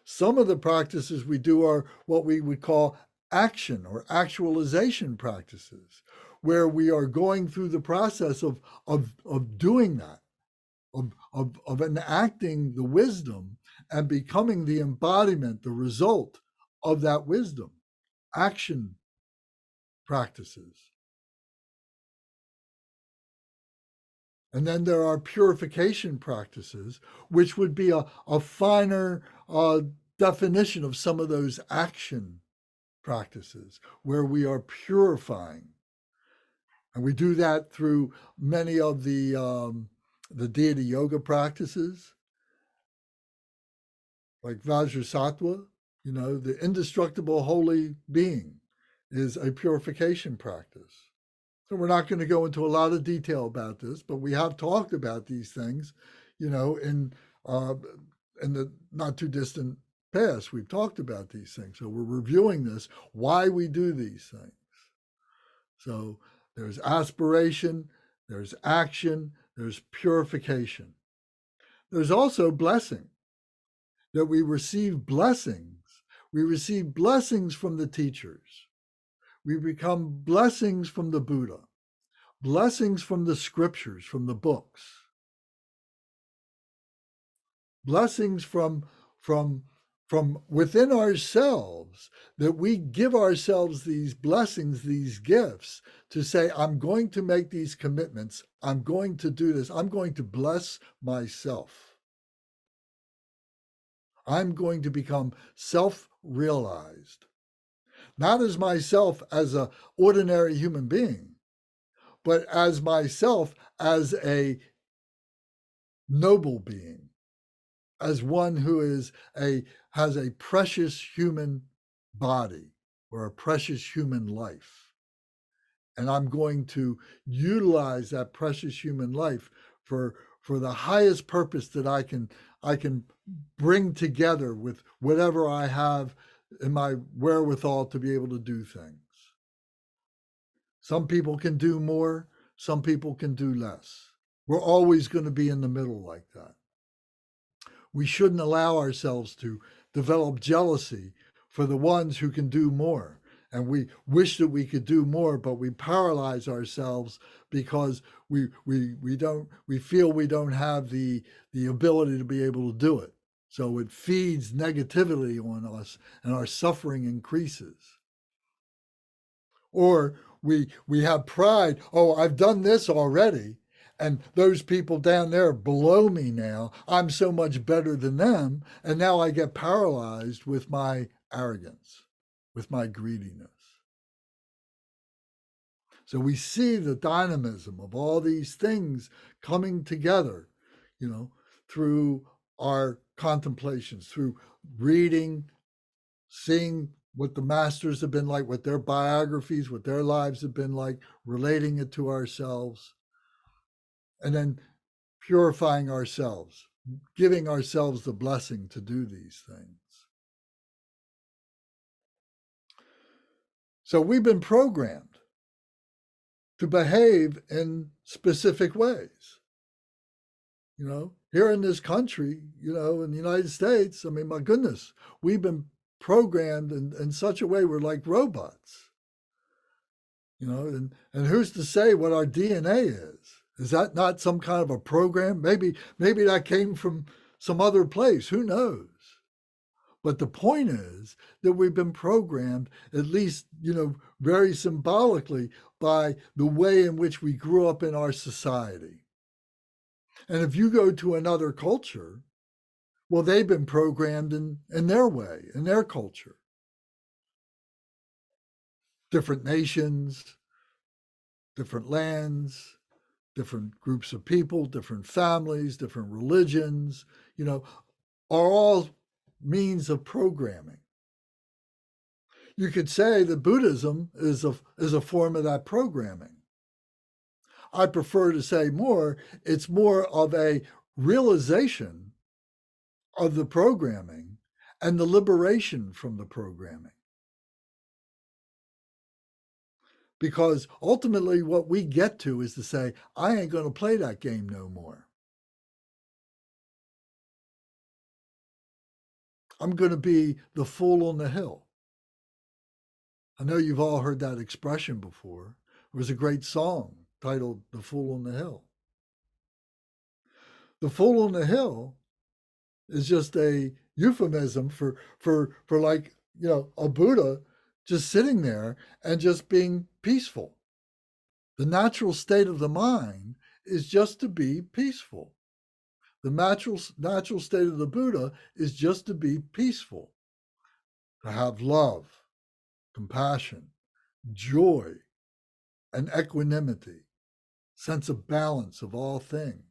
[SPEAKER 1] Some of the practices we do are what we would call action or actualization practices, where we are going through the process of doing that, of enacting the wisdom and becoming the embodiment, the result of that wisdom. Action practices. And then there are purification practices, which would be a finer definition of some of those action practices, where we are purifying. And we do that through many of the deity yoga practices, like Vajrasattva, the indestructible holy being is a purification practice. So we're not going to go into a lot of detail about this, but we have talked about these things, in the not too distant past. We've talked about these things. So we're reviewing this, why we do these things. So there's aspiration, there's action, there's purification. There's also blessing, that we receive blessings. We receive blessings from the teachers. We become blessings from the Buddha, blessings from the scriptures, from the books, blessings from within ourselves, that we give ourselves these blessings, these gifts, to say, I'm going to make these commitments. I'm going to do this. I'm going to bless myself. I'm going to become self-realized. Not as myself as an ordinary human being, but as myself as a noble being, as one who has a precious human body or a precious human life. And I'm going to utilize that precious human life for the highest purpose that I can bring together with whatever I have in my wherewithal to be able to do things. Some people can do more, some people can do less. We're always going to be in the middle like that. We shouldn't allow ourselves to develop jealousy for the ones who can do more. And we wish that we could do more, but we paralyze ourselves because we feel we don't have the ability to be able to do it. So it feeds negativity on us and our suffering increases. Or we have pride. Oh, I've done this already, and those people down there below me now, I'm so much better than them, and now I get paralyzed with my arrogance, with my greediness. So we see the dynamism of all these things coming together, through our contemplations, through reading, seeing what the masters have been like, what their biographies, what their lives have been like, relating it to ourselves, and then purifying ourselves, giving ourselves the blessing to do these things. So we've been programmed to behave in specific ways. Here in this country, in the United States, I mean, my goodness, we've been programmed in such a way we're like robots. And who's to say what our DNA is? Is that not some kind of a program? Maybe that came from some other place. Who knows? But the point is that we've been programmed, at least, very symbolically, by the way in which we grew up in our society. And if you go to another culture, well, they've been programmed in their way, in their culture. Different nations, different lands, different groups of people, different families, different religions, are all means of programming. You could say that Buddhism is a form of that programming. I prefer to say it's more of a realization of the programming and the liberation from the programming. Because ultimately what we get to is to say, I ain't going to play that game no more. I'm going to be the fool on the hill. I know you've all heard that expression before. It was a great song titled The Fool on the Hill. The fool on the hill is just a euphemism for like, a Buddha just sitting there and just being peaceful. The natural state of the mind is just to be peaceful. The natural state of the Buddha is just to be peaceful, to have love, compassion, joy, and equanimity, sense of balance of all things.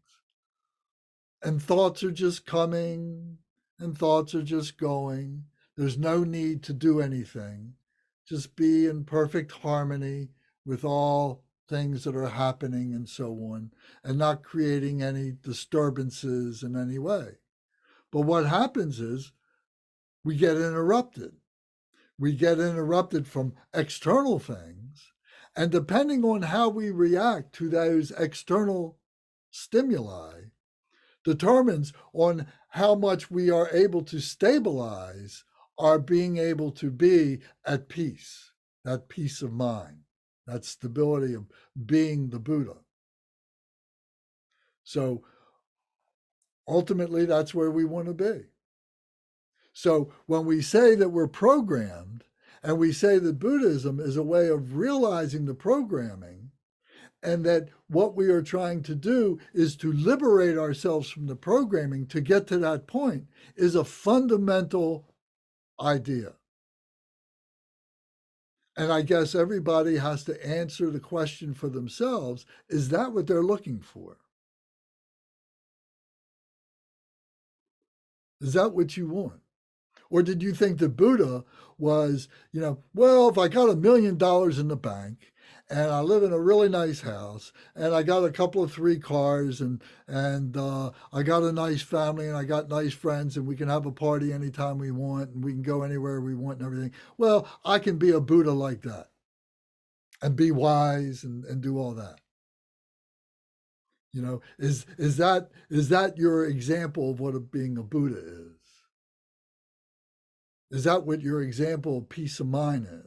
[SPEAKER 1] And thoughts are just coming and thoughts are just going. There's no need to do anything. Just be in perfect harmony with all things that are happening and so on, and not creating any disturbances in any way. But what happens is we get interrupted. We get interrupted from external things, and depending on how we react to those external stimuli determines on how much we are able to stabilize our being able to be at peace, that peace of mind, that stability of being the Buddha. So ultimately, that's where we want to be. So when we say that we're programmed, and we say that Buddhism is a way of realizing the programming, and that what we are trying to do is to liberate ourselves from the programming to get to that point, is a fundamental idea. And I guess everybody has to answer the question for themselves, is that what they're looking for? Is that what you want? Or did you think that Buddha was, well, if I got $1 million in the bank and I live in a really nice house and I got a couple of 3 cars and I got a nice family and I got nice friends and we can have a party anytime we want and we can go anywhere we want and everything. Well, I can be a Buddha like that and be wise and do all that. Is that your example of what being a Buddha is? Is that what your example of peace of mind is?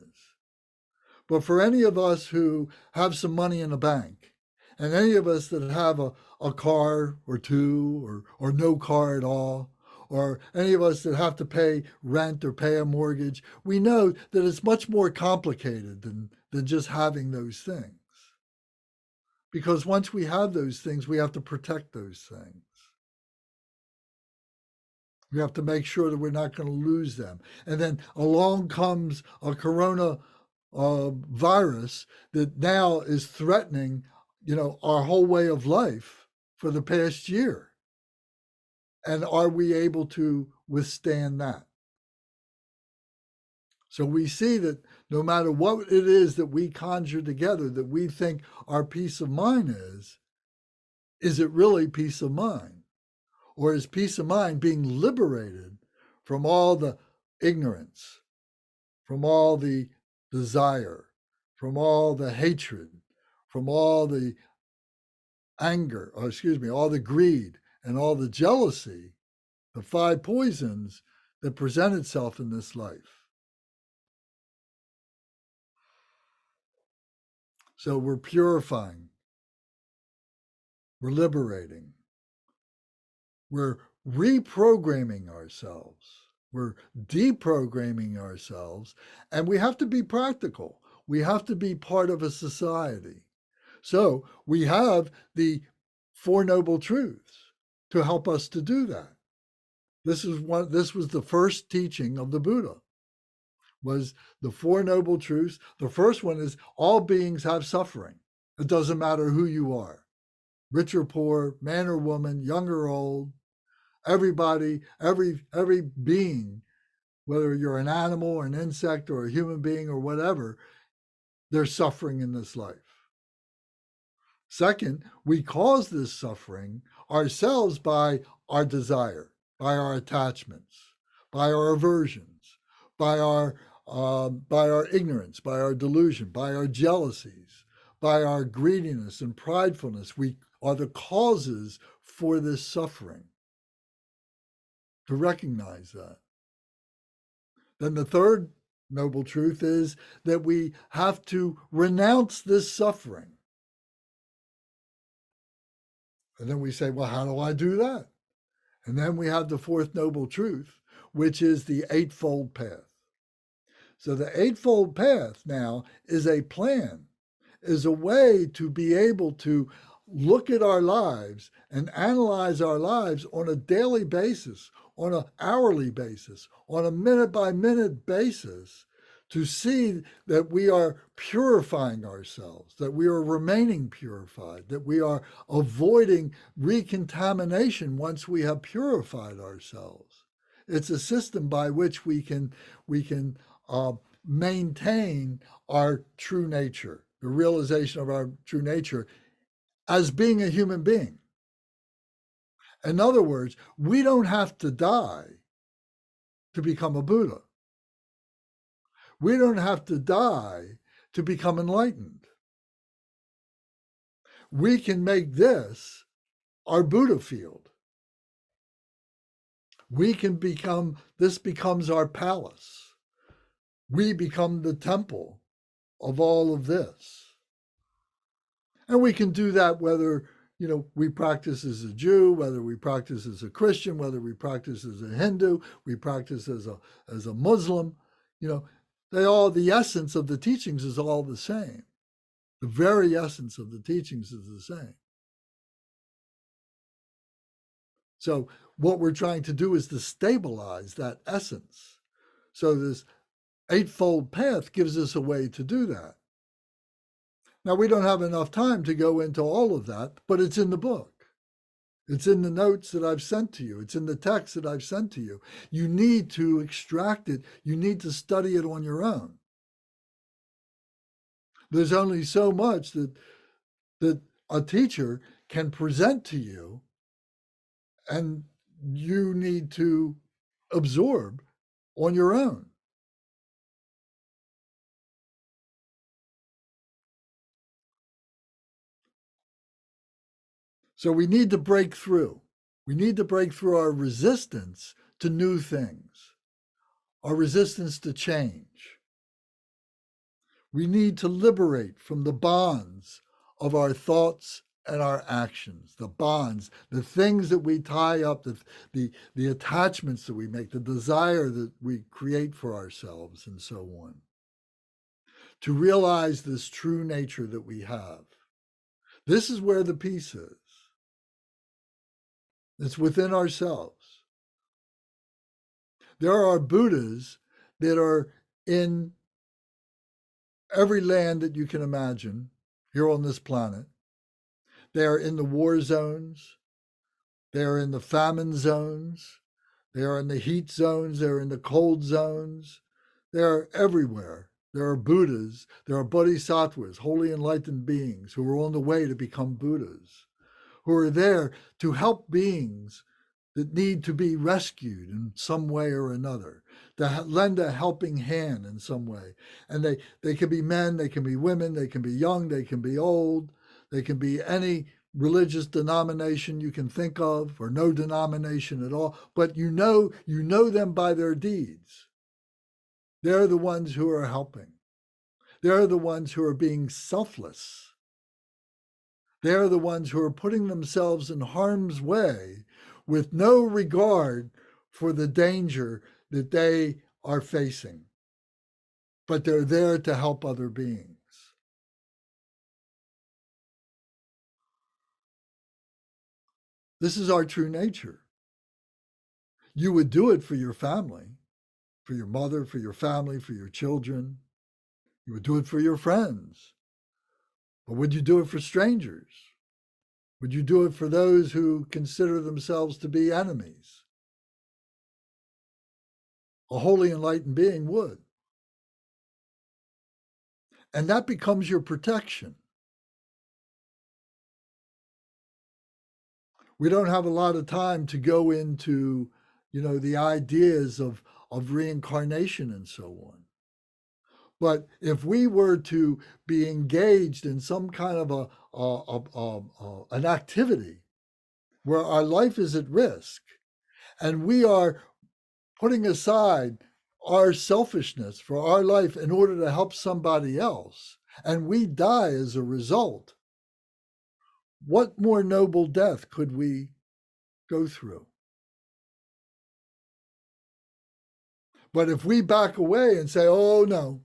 [SPEAKER 1] But for any of us who have some money in the bank, and any of us that have a car or 2 or no car at all, or any of us that have to pay rent or pay a mortgage, we know that it's much more complicated than just having those things. Because once we have those things, we have to protect those things. We have to make sure that we're not going to lose them. And then along comes a coronavirus virus that now is threatening, our whole way of life for the past year. And are we able to withstand that? So we see that no matter what it is that we conjure together, that we think our peace of mind is it really peace of mind? Or is peace of mind being liberated from all the ignorance, from all the desire, from all the hatred, from all the anger, all the greed and all the jealousy, the 5 poisons that present itself in this life? So we're purifying, we're liberating, we're reprogramming ourselves, we're deprogramming ourselves, and we have to be practical. We have to be part of a society. So we have the 4 Noble Truths to help us to do that. This was the first teaching of the Buddha, was the 4 Noble Truths. The first one is all beings have suffering. It doesn't matter who you are, rich or poor, man or woman, young or old, everybody, every being, whether you're an animal or an insect or a human being or whatever, there's suffering in this life. Second, we cause this suffering ourselves by our desire, by our attachments, by our aversions, by our ignorance, by our delusion, by our jealousies, by our greediness and pridefulness. We are the causes for this suffering. To recognize that. Then the third noble truth is that we have to renounce this suffering. And then we say, well, how do I do that? And then we have the fourth noble truth, which is the Eightfold Path. So the Eightfold Path now is a plan, is a way to be able to look at our lives and analyze our lives on a daily basis, on an hourly basis, on a minute-by-minute basis, to see that we are purifying ourselves, that we are remaining purified, that we are avoiding recontamination once we have purified ourselves. It's a system by which we can maintain our true nature, the realization of our true nature as being a human being. In other words, we don't have to die to become a Buddha. We don't have to die to become enlightened. We can make this our Buddha field. This becomes our palace. We become the temple of all of this. And we can do that whether we practice as a Jew, whether we practice as a Christian, whether we practice as a Hindu, we practice as a Muslim. The essence of the teachings is all the same. The very essence of the teachings is the same. So what we're trying to do is to stabilize that essence. So this Eightfold Path gives us a way to do that. Now, we don't have enough time to go into all of that, but it's in the book. It's in the notes that I've sent to you. It's in the text that I've sent to you. You need to extract it. You need to study it on your own. There's only so much that a teacher can present to you, and you need to absorb on your own. So we need to break through. We need to break through our resistance to new things, our resistance to change. We need to liberate from the bonds of our thoughts and our actions, the bonds, the things that we tie up, the attachments that we make, the desire that we create for ourselves, and so on. To realize this true nature that we have. This is where the peace is. It's within ourselves. There are Buddhas that are in every land that you can imagine here on this planet. They are in the war zones. They are in the famine zones. They are in the heat zones. They're in the cold zones. They are everywhere. There are Buddhas. There are Bodhisattvas, holy enlightened beings who are on the way to become Buddhas, who are there to help beings that need to be rescued in some way or another, to lend a helping hand in some way. And they can be men, they can be women, they can be young, they can be old, they can be any religious denomination you can think of, or no denomination at all, but you know them by their deeds. They're the ones who are helping. They're the ones who are being selfless. They're the ones who are putting themselves in harm's way with no regard for the danger that they are facing. But they're there to help other beings. This is our true nature. You would do it for your family, for your mother, for your family, for your children. You would do it for your friends. But would you do it for strangers? Would you do it for those who consider themselves to be enemies? A holy enlightened being would. And that becomes your protection. We don't have a lot of time to go into, the ideas of reincarnation and so on. But if we were to be engaged in some kind of an activity where our life is at risk, and we are putting aside our selfishness for our life in order to help somebody else, and we die as a result, what more noble death could we go through? But if we back away and say, oh no,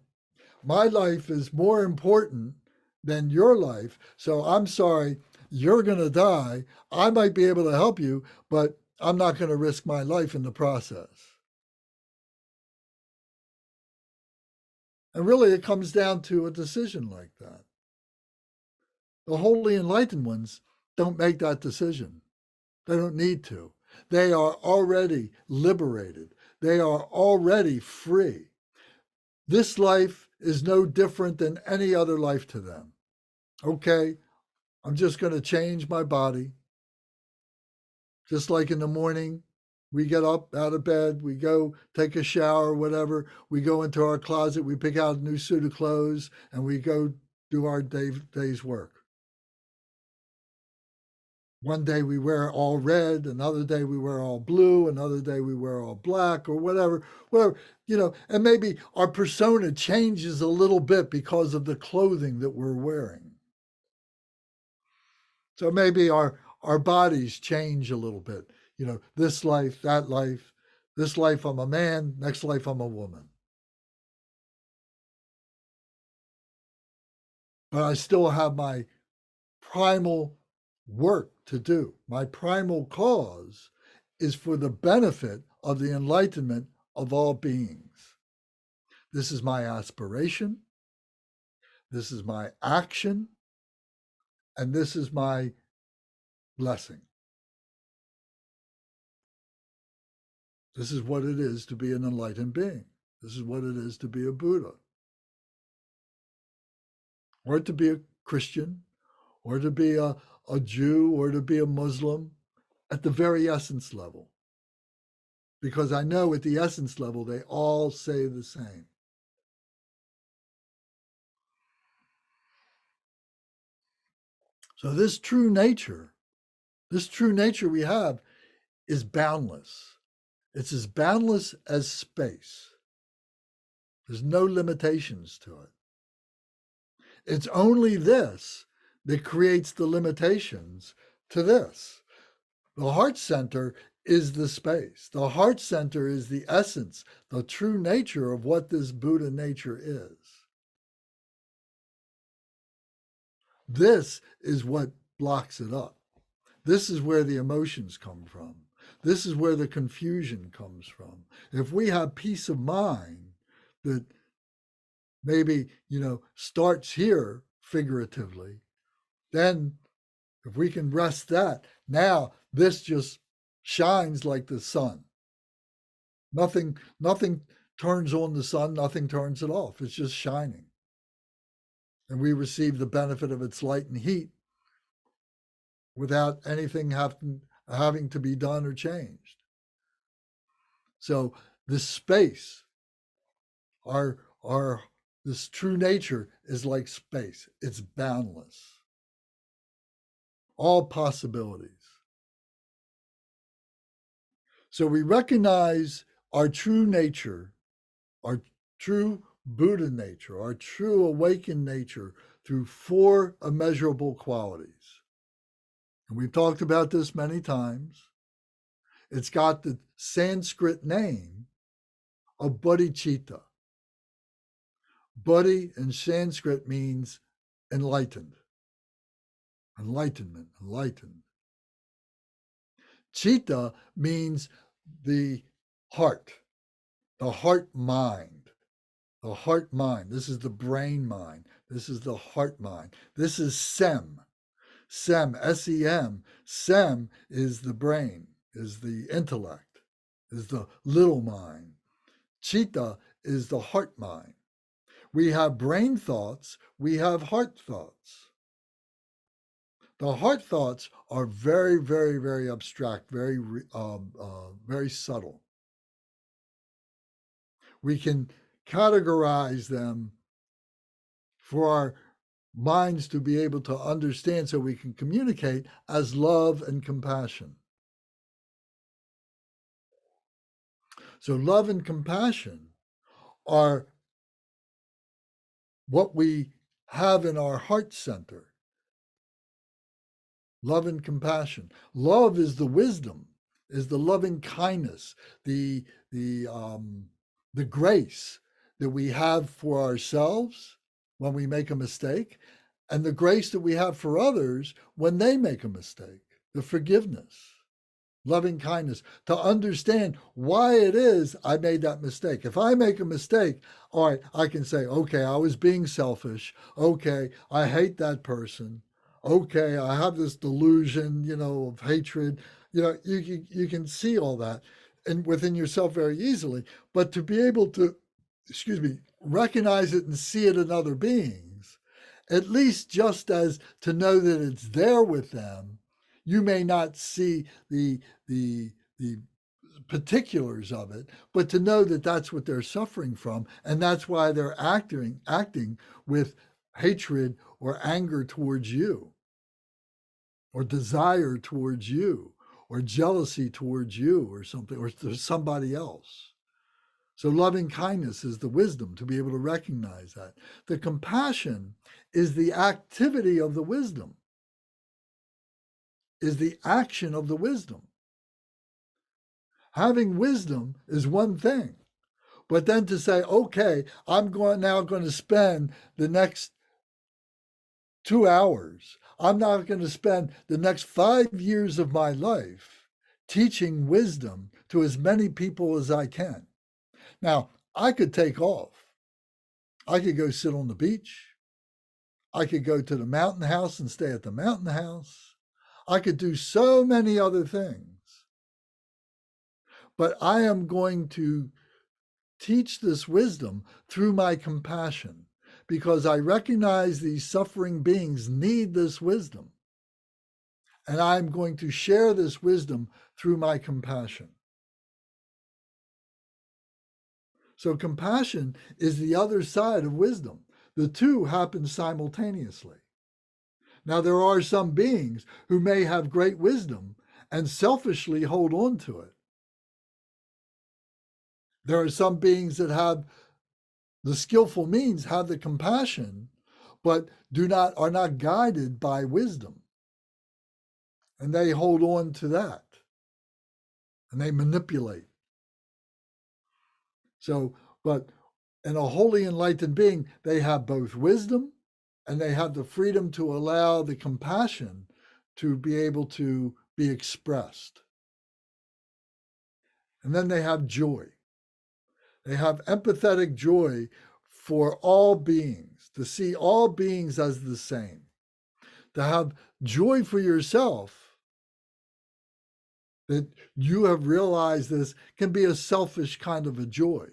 [SPEAKER 1] my life is more important than your life, so I'm sorry, you're going to die. I might be able to help you, but I'm not going to risk my life in the process. And really, it comes down to a decision like that. The holy enlightened ones don't make that decision. They don't need to. They are already liberated. They are already free. This life is no different than any other life to them. Okay, I'm just going to change my body. Just like in the morning, we get up out of bed, we go take a shower, whatever. We go into our closet, we pick out a new suit of clothes, and we go do our day's work. One day we wear all red, another day we wear all blue, another day we wear all black, or whatever, and maybe our persona changes a little bit because of the clothing that we're wearing. So maybe our bodies change a little bit. This life, that life, this life I'm a man, next life I'm a woman. But I still have my primal work to do. My primal cause is for the benefit of the enlightenment of all beings. This is my aspiration. This is my action. And this is my blessing. This is what it is to be an enlightened being. This is what it is to be a Buddha. Or to be a Christian, or to be a Jew, or to be a Muslim, at the very essence level. Because I know at the essence level, they all say the same. So this true nature we have is boundless. It's as boundless as space. There's no limitations to it. It's only this that creates the limitations to this. The heart center is the space. The heart center is the essence, the true nature of what this Buddha nature is. This is what blocks it up. This is where the emotions come from. This is where the confusion comes from. If we have peace of mind that maybe, starts here figuratively. Then if we can rest that, now this just shines like the sun. Nothing turns on the sun, nothing turns it off. It's just shining. And we receive the benefit of its light and heat without anything having to be done or changed. So this space, this true nature is like space. It's boundless. All possibilities. So we recognize our true nature, our true Buddha nature, our true awakened nature through 4 immeasurable qualities. And we've talked about this many times. It's got the Sanskrit name of bodhicitta. Bodhi in Sanskrit means enlightened. Enlightenment, enlightened. Chitta means the heart mind, the heart mind. This is the brain mind. This is the heart mind. This is Sem, S-E-M. Sem is the brain, is the intellect, is the little mind. Chitta is the heart mind. We have brain thoughts, we have heart thoughts. The heart thoughts are very, very, very abstract, very subtle. We can categorize them for our minds to be able to understand so we can communicate as love and compassion. So love and compassion are what we have in our heart center. Love and compassion. Love is the wisdom, is the loving kindness, the grace that we have for ourselves when we make a mistake, and the grace that we have for others when they make a mistake, the forgiveness, loving kindness, to understand why it is I made that mistake. If I make a mistake, all right, I can say, okay, I was being selfish. Okay, I hate that person. Okay, I have this delusion, of hatred. You can see all that and within yourself very easily. But to be able to, recognize it and see it in other beings, at least just as to know that it's there with them, you may not see the particulars of it, but to know that that's what they're suffering from, and that's why they're acting with hatred or anger towards you, or desire towards you, or jealousy towards you, or something, or to somebody else. So loving kindness is the wisdom to be able to recognize that. The compassion is the activity of the wisdom, is the action of the wisdom. Having wisdom is one thing, but then to say, okay, I'm now going to spend the next 2 hours, I'm not going to spend the next 5 years of my life teaching wisdom to as many people as I can. Now, I could take off. I could go sit on the beach. I could go to the mountain house and stay at the mountain house. I could do so many other things. But I am going to teach this wisdom through my compassion, because I recognize these suffering beings need this wisdom. And I'm going to share this wisdom through my compassion. So compassion is the other side of wisdom. The two happen simultaneously. Now, there are some beings who may have great wisdom and selfishly hold on to it. There are some beings that have the skillful means, have the compassion, but are not guided by wisdom. And they hold on to that. And they manipulate. So, but in a wholly enlightened being, they have both wisdom and they have the freedom to allow the compassion to be able to be expressed. And then they have joy. They have empathetic joy for all beings, to see all beings as the same, to have joy for yourself, that you have realized this can be a selfish kind of a joy.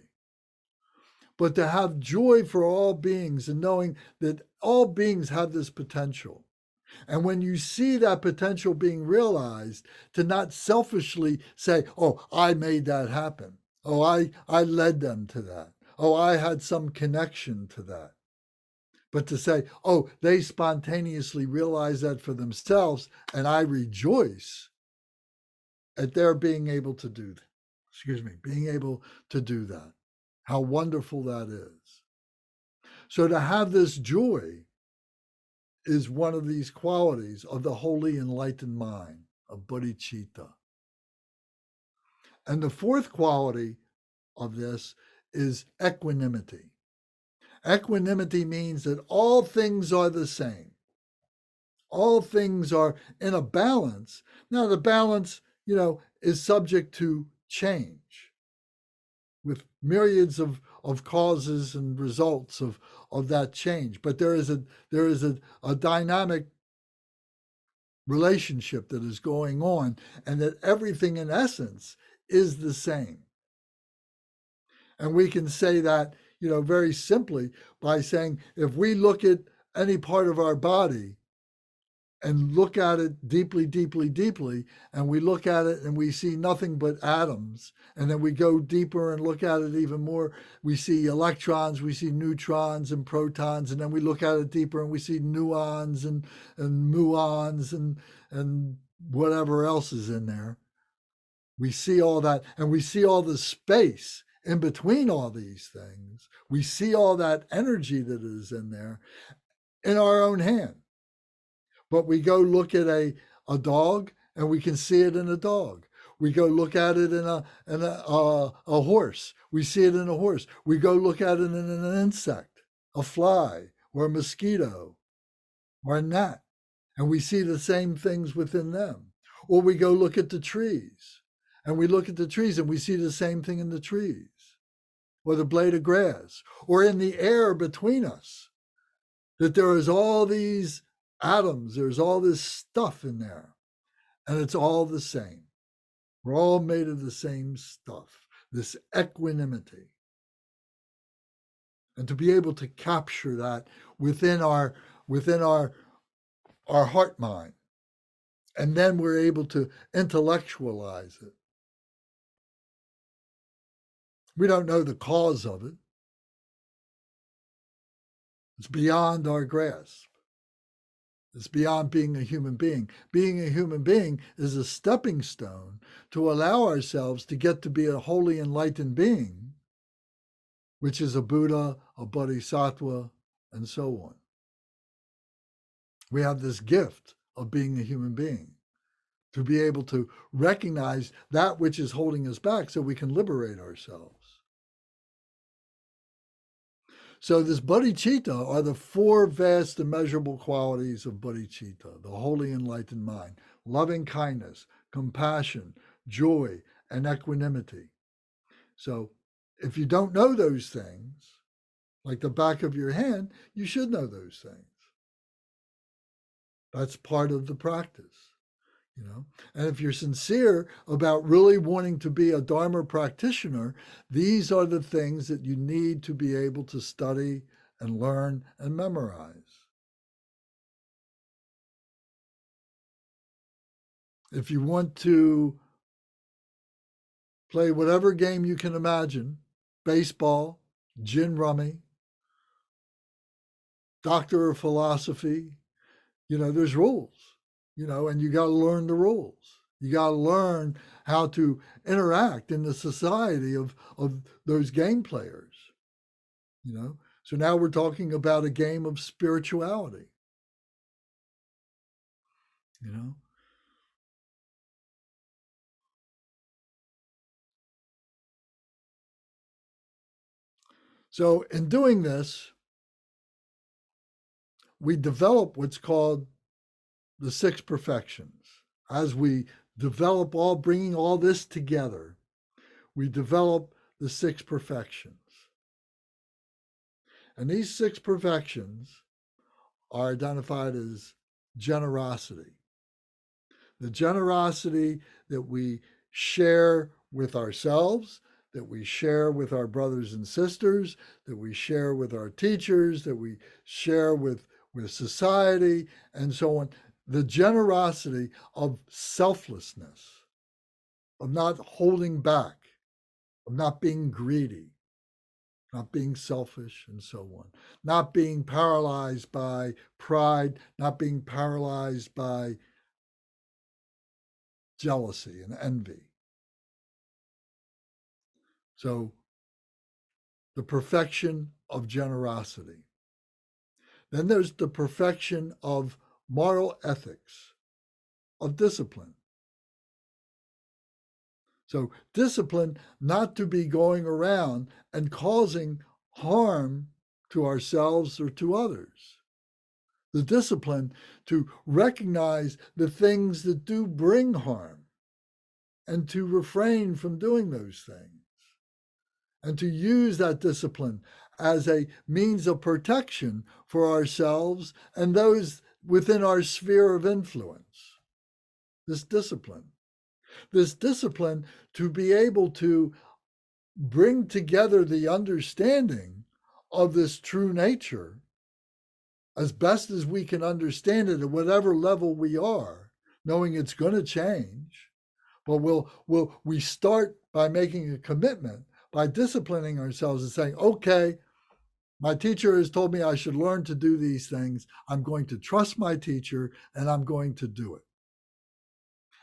[SPEAKER 1] But to have joy for all beings and knowing that all beings have this potential. And when you see that potential being realized, to not selfishly say, oh, I made that happen. Oh, I led them to that. Oh, I had some connection to that. But to say, oh, they spontaneously realize that for themselves, and I rejoice at their being able to do that. Being able to do that. How wonderful that is. So to have this joy is one of these qualities of the holy enlightened mind, of bodhicitta. And the fourth quality of this is equanimity. Equanimity means that all things are the same. All things are in a balance. Now the balance, is subject to change with myriads of causes and results of that change. But there is a dynamic relationship that is going on, and that everything in essence is the same. And we can say that, very simply by saying, if we look at any part of our body and look at it deeply, deeply, deeply, and we look at it and we see nothing but atoms, and then we go deeper and look at it even more, we see electrons, we see neutrons and protons, and then we look at it deeper and we see nuons and muons and whatever else is in there. We see all that, and we see all the space in between all these things. We see all that energy that is in there in our own hand. But we go look at a dog, and we can see it in a dog. We go look at it in a horse. We see it in a horse. We go look at it in an insect, a fly, or a mosquito, or a gnat, and we see the same things within them. Or we go look at the trees, and we look at the trees, and we see the same thing in the trees, or the blade of grass, or in the air between us, that there is all these atoms, there's all this stuff in there, and it's all the same. We're all made of the same stuff, this equanimity. And to be able to capture that within our heart mind, and then we're able to intellectualize it. We don't know the cause of it. It's beyond our grasp. It's beyond being a human being. Being a human being is a stepping stone to allow ourselves to get to be a wholly enlightened being, which is a Buddha, a Bodhisattva, and so on. We have this gift of being a human being, to be able to recognize that which is holding us back so we can liberate ourselves. So this bodhicitta are the four vast immeasurable qualities of bodhicitta, the holy enlightened mind: loving kindness, compassion, joy, and equanimity. So if you don't know those things, like the back of your hand, you should know those things. That's part of the practice. And if you're sincere about really wanting to be a Dharma practitioner, these are the things that you need to be able to study and learn and memorize. If you want to play whatever game you can imagine, baseball, gin rummy, doctor of philosophy, there's rules. And you got to learn the rules. You got to learn how to interact in the society of those game players. So now we're talking about a game of spirituality. So in doing this, we develop what's called the six perfections. As we develop bringing all this together, we develop the six perfections. And these 6 perfections are identified as generosity. The generosity that we share with ourselves, that we share with our brothers and sisters, that we share with our teachers, that we share with society, and so on. The generosity of selflessness, of not holding back, of not being greedy, not being selfish, and so on. Not being paralyzed by pride, not being paralyzed by jealousy and envy. So, the perfection of generosity. Then there's the perfection of moral ethics, of discipline. So, discipline not to be going around and causing harm to ourselves or to others. The discipline to recognize the things that do bring harm and to refrain from doing those things, and to use that discipline as a means of protection for ourselves and those within our sphere of influence. This discipline to be able to bring together the understanding of this true nature as best as we can understand it at whatever level we are, knowing it's going to change. But we start by making a commitment, by disciplining ourselves and saying, okay, my teacher has told me I should learn to do these things. I'm going to trust my teacher and I'm going to do it.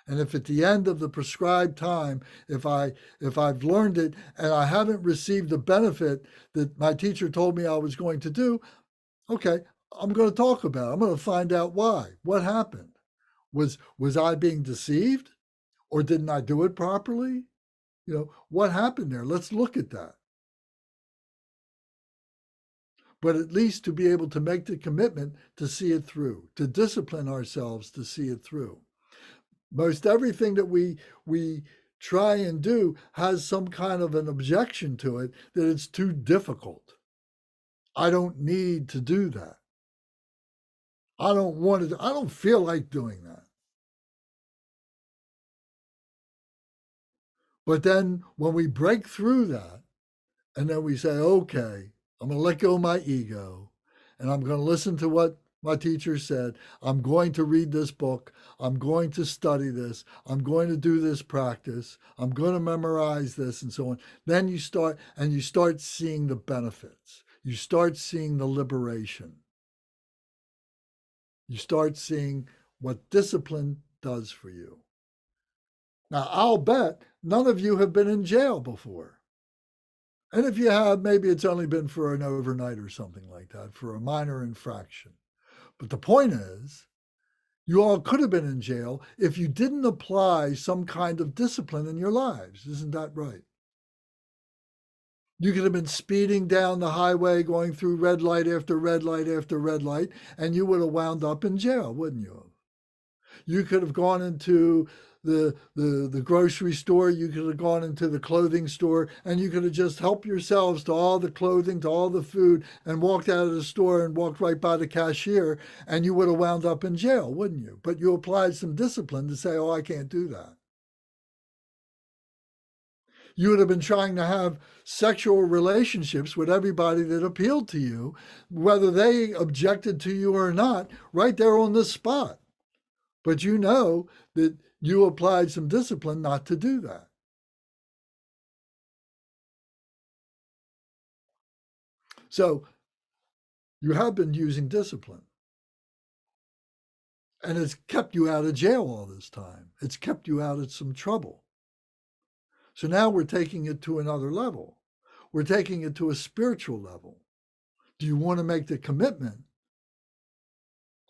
[SPEAKER 1] And if at the end of the prescribed time, if I've learned it and I haven't received the benefit that my teacher told me I was going to do, okay, I'm going to talk about it. I'm going to find out why. What happened? Was I being deceived? Or didn't I do it properly? What happened there? Let's look at that. But at least to be able to make the commitment to see it through, to discipline ourselves to see it through. Most everything that we try and do has some kind of an objection to it, that it's too difficult. I don't need to do that. I don't want to. I don't feel like doing that. But then when we break through that, and then we say, okay, I'm going to let go of my ego, and I'm going to listen to what my teacher said. I'm going to read this book. I'm going to study this. I'm going to do this practice. I'm going to memorize this, and so on. Then you start seeing the benefits. You start seeing the liberation. You start seeing what discipline does for you. Now, I'll bet none of you have been in jail before. And if you have, maybe it's only been for an overnight or something like that, for a minor infraction. But the point is, you all could have been in jail if you didn't apply some kind of discipline in your lives. Isn't that right? You could have been speeding down the highway, going through red light after red light after red light, and you would have wound up in jail, wouldn't you have? You could have gone into the grocery store, you could have gone into the clothing store, and you could have just helped yourselves to all the clothing, to all the food, and walked out of the store and walked right by the cashier, and you would have wound up in jail, wouldn't you? But you applied some discipline to say, oh, I can't do that. You would have been trying to have sexual relationships with everybody that appealed to you, whether they objected to you or not, right there on the spot. But you know that you applied some discipline not to do that. So you have been using discipline. And it's kept you out of jail all this time. It's kept you out of some trouble. So now we're taking it to another level. We're taking it to a spiritual level. Do you want to make the commitment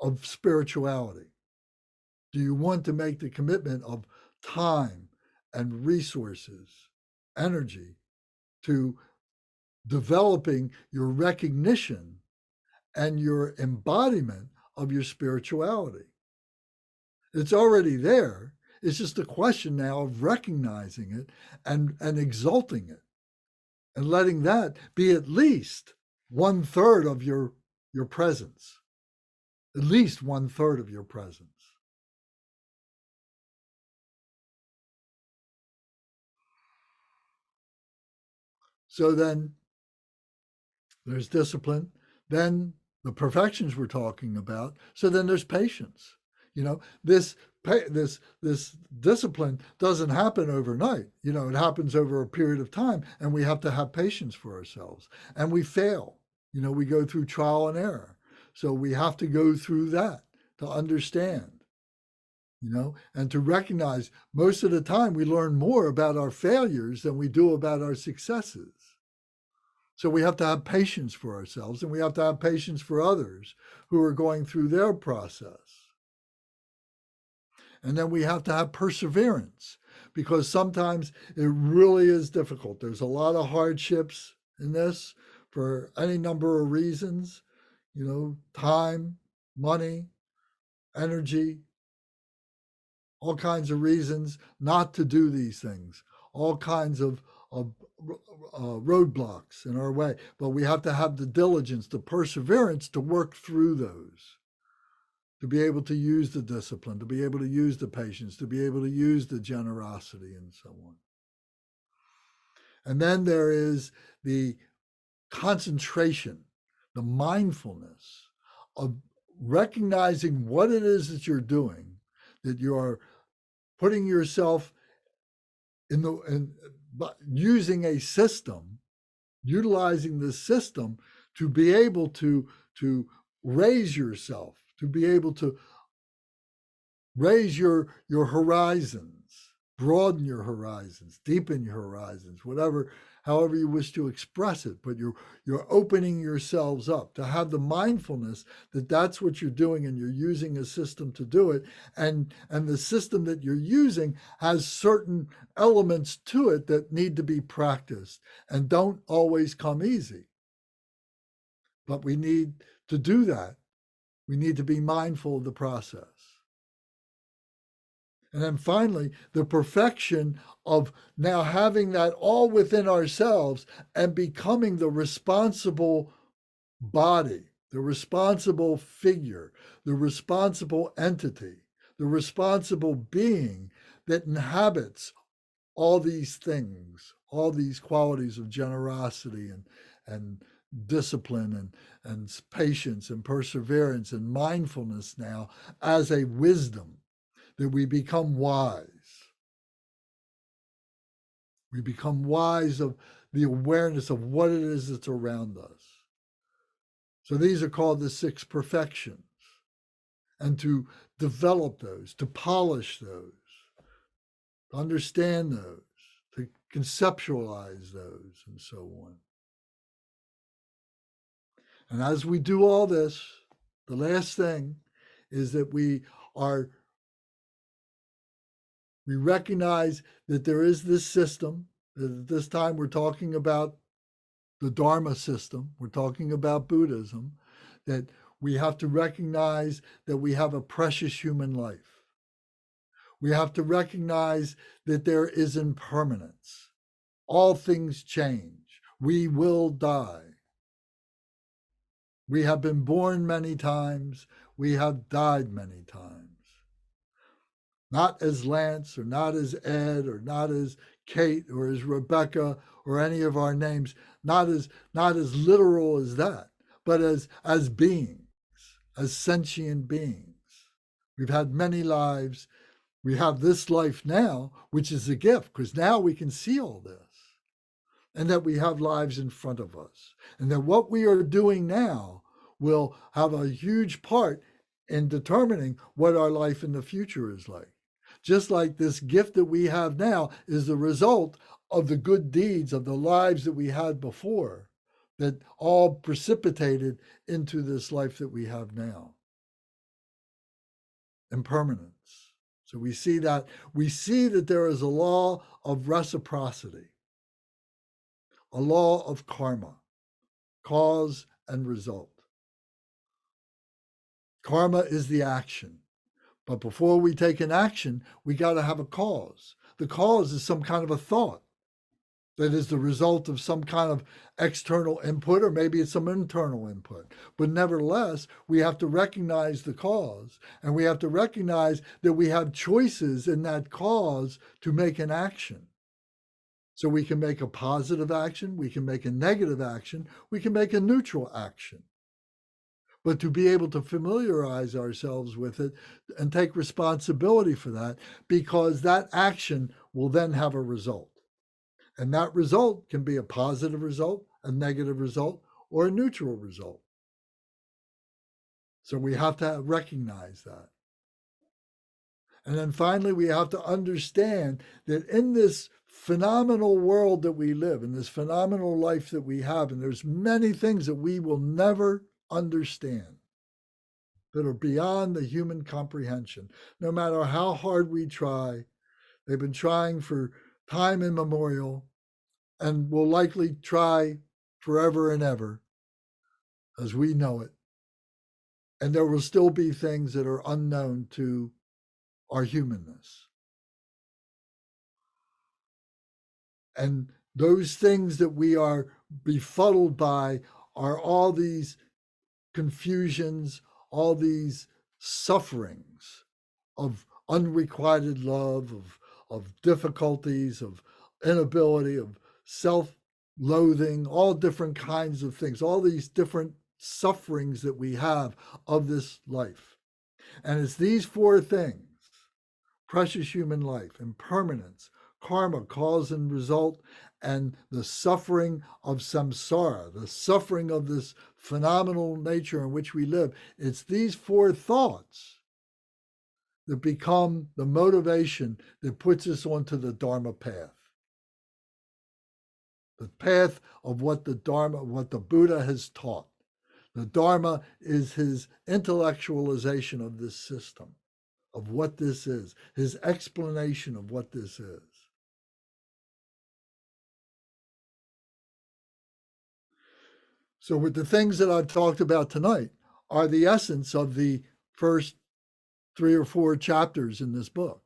[SPEAKER 1] of spirituality? Do you want to make the commitment of time and resources, energy, to developing your recognition and your embodiment of your spirituality? It's already there. It's just a question now of recognizing it and exalting it and letting that be at least 1/3 of your presence, at least 1/3 of your presence. So then there's discipline, then the perfections we're talking about. So then there's patience. You know, this discipline doesn't happen overnight. You know, it happens over a period of time, and we have to have patience for ourselves. And we fail. You know, we go through trial and error. So we have to go through that to understand, you know, and to recognize most of the time we learn more about our failures than we do about our successes. So we have to have patience for ourselves, and we have to have patience for others who are going through their process. And then we have to have perseverance, because sometimes it really is difficult. There's a lot of hardships in this for any number of reasons, you know, time, money, energy, all kinds of reasons not to do these things, all kinds of roadblocks in our way. But we have to have the diligence, the perseverance to work through those, to be able to use the discipline, to be able to use the patience, to be able to use the generosity, and so on. And then there is the concentration, the mindfulness of recognizing what it is that you're doing, that you are putting yourself using a system, utilizing the system to be able to raise yourself, to be able to raise your horizons, broaden your horizons, deepen your horizons, whatever, however you wish to express it. But you're opening yourselves up to have the mindfulness that that's what you're doing, and you're using a system to do it. And the system that you're using has certain elements to it that need to be practiced and don't always come easy. But we need to do that. We need to be mindful of the process. And then finally, the perfection of now having that all within ourselves and becoming the responsible body, the responsible figure, the responsible entity, the responsible being that inhabits all these things, all these qualities of generosity and discipline and patience and perseverance and mindfulness now as a wisdom, that we become wise. We become wise of the awareness of what it is that's around us. So these are called the 6 perfections. And to develop those, to polish those, to understand those, to conceptualize those, and so on. And as we do all this, the last thing is that we recognize that there is this system. At this time, we're talking about the Dharma system. We're talking about Buddhism, that we have to recognize that we have a precious human life. We have to recognize that there is impermanence. All things change. We will die. We have been born many times. We have died many times. Not as Lance, or not as Ed, or not as Kate, or as Rebecca, or any of our names, not as literal as that, but as beings, as sentient beings. We've had many lives. We have this life now, which is a gift, because now we can see all this, and that we have lives in front of us, and that what we are doing now will have a huge part in determining what our life in the future is like. Just like this gift that we have now is the result of the good deeds of the lives that we had before, that all precipitated into this life that we have now. Impermanence. So we see that there is a law of reciprocity, a law of karma, cause and result. Karma is the action. But before we take an action, we got to have a cause. The cause is some kind of a thought that is the result of some kind of external input, or maybe it's some internal input. But nevertheless, we have to recognize the cause, and we have to recognize that we have choices in that cause to make an action. So we can make a positive action, we can make a negative action, we can make a neutral action. But to be able to familiarize ourselves with it and take responsibility for that, because that action will then have a result. And that result can be a positive result, a negative result, or a neutral result. So we have to recognize that. And then finally, we have to understand that in this phenomenal world that we live, in this phenomenal life that we have, and there's many things that we will never understand that are beyond the human comprehension. No matter how hard we try, they've been trying for time immemorial and will likely try forever and ever as we know it. And there will still be things that are unknown to our humanness. And those things that we are befuddled by are all these confusions, all these sufferings of unrequited love, of difficulties, of inability, of self-loathing, all different kinds of things, all these different sufferings that we have of this life. And it's these four things: precious human life, impermanence, karma, cause and result, and the suffering of samsara, the suffering of this phenomenal nature in which we live. It's these four thoughts that become the motivation that puts us onto the Dharma path. The path of what the Dharma, what the Buddha has taught. The Dharma is his intellectualization of this system, of what this is, his explanation of what this is. So with the things that I've talked about tonight are the essence of the first 3 or 4 chapters in this book.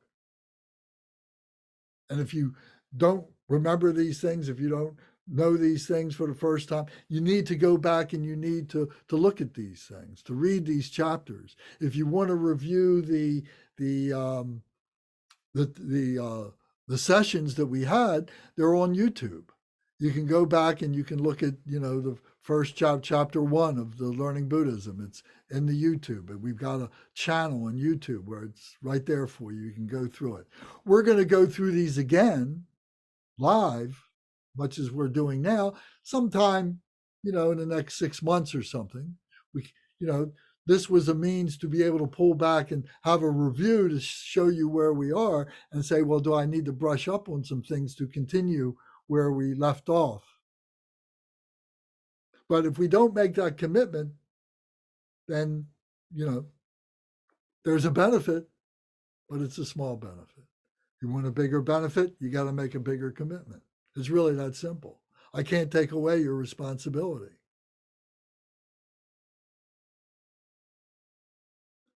[SPEAKER 1] And if you don't remember these things, if you don't know these things for the first time, you need to go back and you need to look at these things, to read these chapters. If you want to review the sessions that we had, they're on YouTube. You can go back and you can look at, the first chapter 1 of the Learning Buddhism. It's in the YouTube, and we've got a channel on YouTube where it's right there for you. You can go through it. We're going to go through these again live, much as we're doing now, sometime, in the next 6 months or something. This was a means to be able to pull back and have a review to show you where we are and say, well, do I need to brush up on some things to continue where we left off? But if we don't make that commitment, then, there's a benefit, but it's a small benefit. You want a bigger benefit, you got to make a bigger commitment. It's really that simple. I can't take away your responsibility.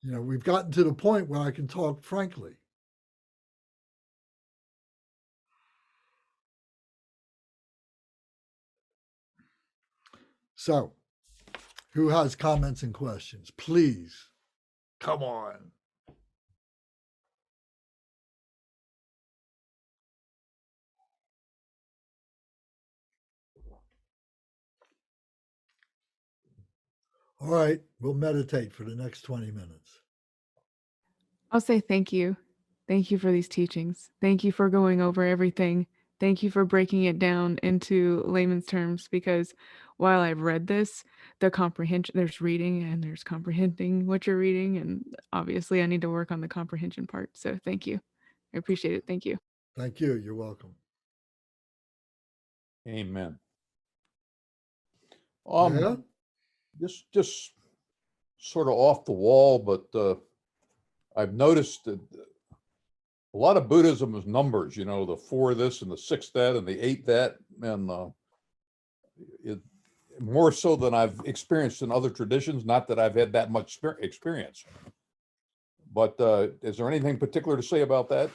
[SPEAKER 1] We've gotten to the point where I can talk frankly. So, who has comments and questions? Please, come on. All right, we'll meditate for the next 20 minutes.
[SPEAKER 3] I'll say thank you. Thank you for these teachings. Thank you for going over everything. Thank you for breaking it down into layman's terms, because while I've read this, the comprehension, there's reading and there's comprehending what you're reading. And obviously I need to work on the comprehension part. So thank you. I appreciate it. Thank you.
[SPEAKER 1] Thank you. You're welcome.
[SPEAKER 5] Amen.
[SPEAKER 1] Yeah?
[SPEAKER 5] Just sort of off the wall, but I've noticed that a lot of Buddhism is numbers, the 4 this and the 6 that and the 8 that, and it more so than I've experienced in other traditions. Not that I've had that much experience, but is there anything particular to say about that?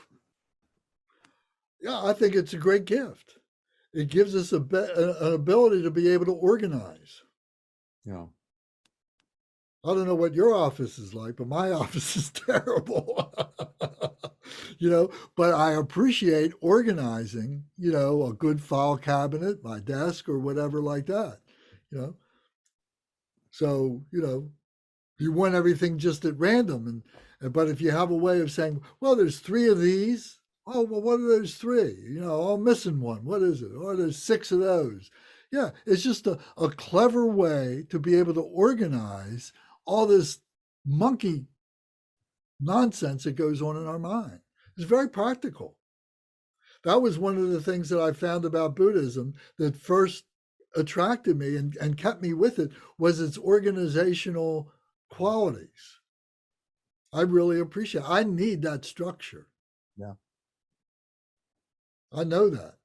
[SPEAKER 1] Yeah, I think it's a great gift. it gives us an ability to be able to organize.
[SPEAKER 5] Yeah.
[SPEAKER 1] I don't know what your office is like, but my office is terrible. But I appreciate organizing, a good file cabinet, my desk, or whatever like that, you know. So, you want everything just at random. But if you have a way of saying, well, there's 3 of these. Oh, well, what are those 3? I'm missing one. What is it? Or there's 6 of those. Yeah, it's just a clever way to be able to organize all this monkey nonsense that goes on in our mind. It's very practical. That was one of the things that I found about Buddhism that first attracted me and kept me with it, was its organizational qualities. I really appreciate it. I need that structure.
[SPEAKER 5] Yeah.
[SPEAKER 1] I know that,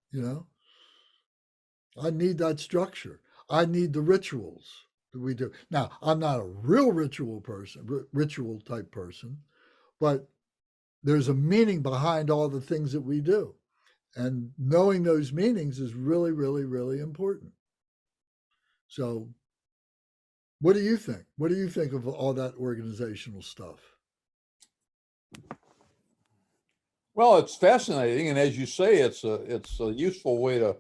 [SPEAKER 1] I need that structure. I need the rituals that we do. Now, I'm not a real ritual type person, but there's a meaning behind all the things that we do. And knowing those meanings is really, really, really important. So what do you think? What do you think of all that organizational stuff?
[SPEAKER 5] Well, it's fascinating, and as you say, it's a useful way to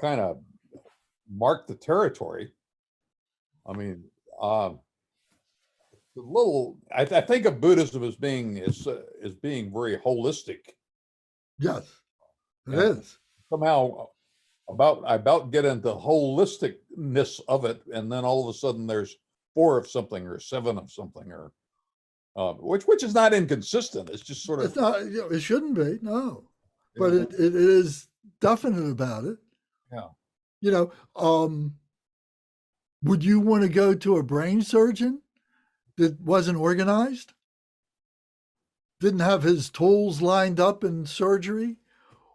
[SPEAKER 5] kind of mark the territory. I mean, I think of Buddhism as being very holistic.
[SPEAKER 1] Yes, it
[SPEAKER 5] And
[SPEAKER 1] is.
[SPEAKER 5] somehow I about get into holisticness of it, and then all of a sudden there's 4 of something or 7 of something, or which is not inconsistent. It's just sort of,
[SPEAKER 1] It's not, it shouldn't be, no. But it is definite about it.
[SPEAKER 5] yeah.
[SPEAKER 1] Would you want to go to a brain surgeon that wasn't organized? Didn't have his tools lined up in surgery?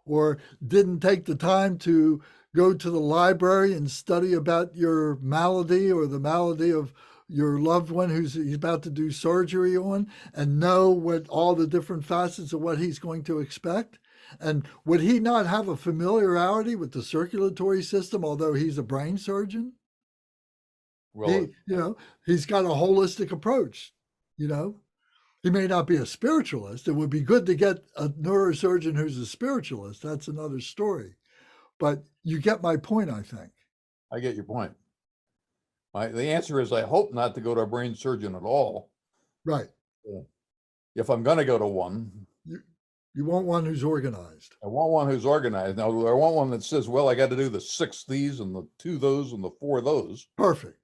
[SPEAKER 1] Or didn't take the time to go to the library and study about your malady or the malady of your loved one who's about to do surgery on, and know what all the different facets of what he's going to expect? And would he not have a familiarity with the circulatory system, although he's a brain surgeon?
[SPEAKER 5] Well,
[SPEAKER 1] He's got a holistic approach. He may not be a spiritualist. It would be good to get a neurosurgeon who's a spiritualist. That's another story. But you get my point, I think.
[SPEAKER 5] I get your point. The answer is, I hope not to go to a brain surgeon at all.
[SPEAKER 1] Right.
[SPEAKER 5] If I'm going to go to one,
[SPEAKER 1] you want one who's organized.
[SPEAKER 5] I want one who's organized. Now, I want one that says, well, I got to do the 6 these and the 2 those and the 4 those.
[SPEAKER 1] Perfect.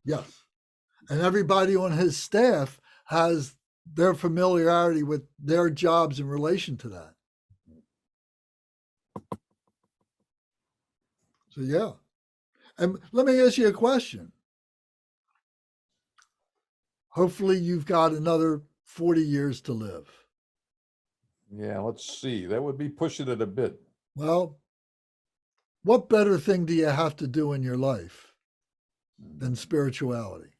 [SPEAKER 1] Yes. And everybody on his staff has their familiarity with their jobs in relation to that. So, yeah. And let me ask you a question. Hopefully you've got another 40 years to live.
[SPEAKER 5] Yeah, let's see. That would be pushing it a bit.
[SPEAKER 1] Well, what better thing do you have to do in your life than spirituality?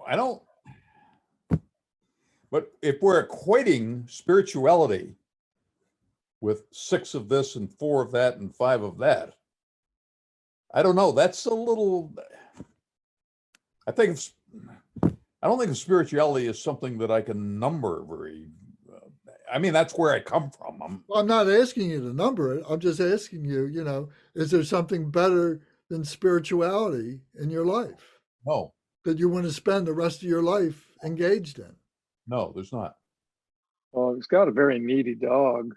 [SPEAKER 5] I don't, but if we're equating spirituality with 6 of this and 4 of that and 5 of that, I don't know. That's a little, I don't think of spirituality as something that I can number very, I mean, that's where I come from.
[SPEAKER 1] I'm not asking you to number it. I'm just asking you, is there something better than spirituality in your life?
[SPEAKER 5] No.
[SPEAKER 1] That you want to spend the rest of your life engaged in?
[SPEAKER 5] No, there's not.
[SPEAKER 4] Well, he's got a very needy dog.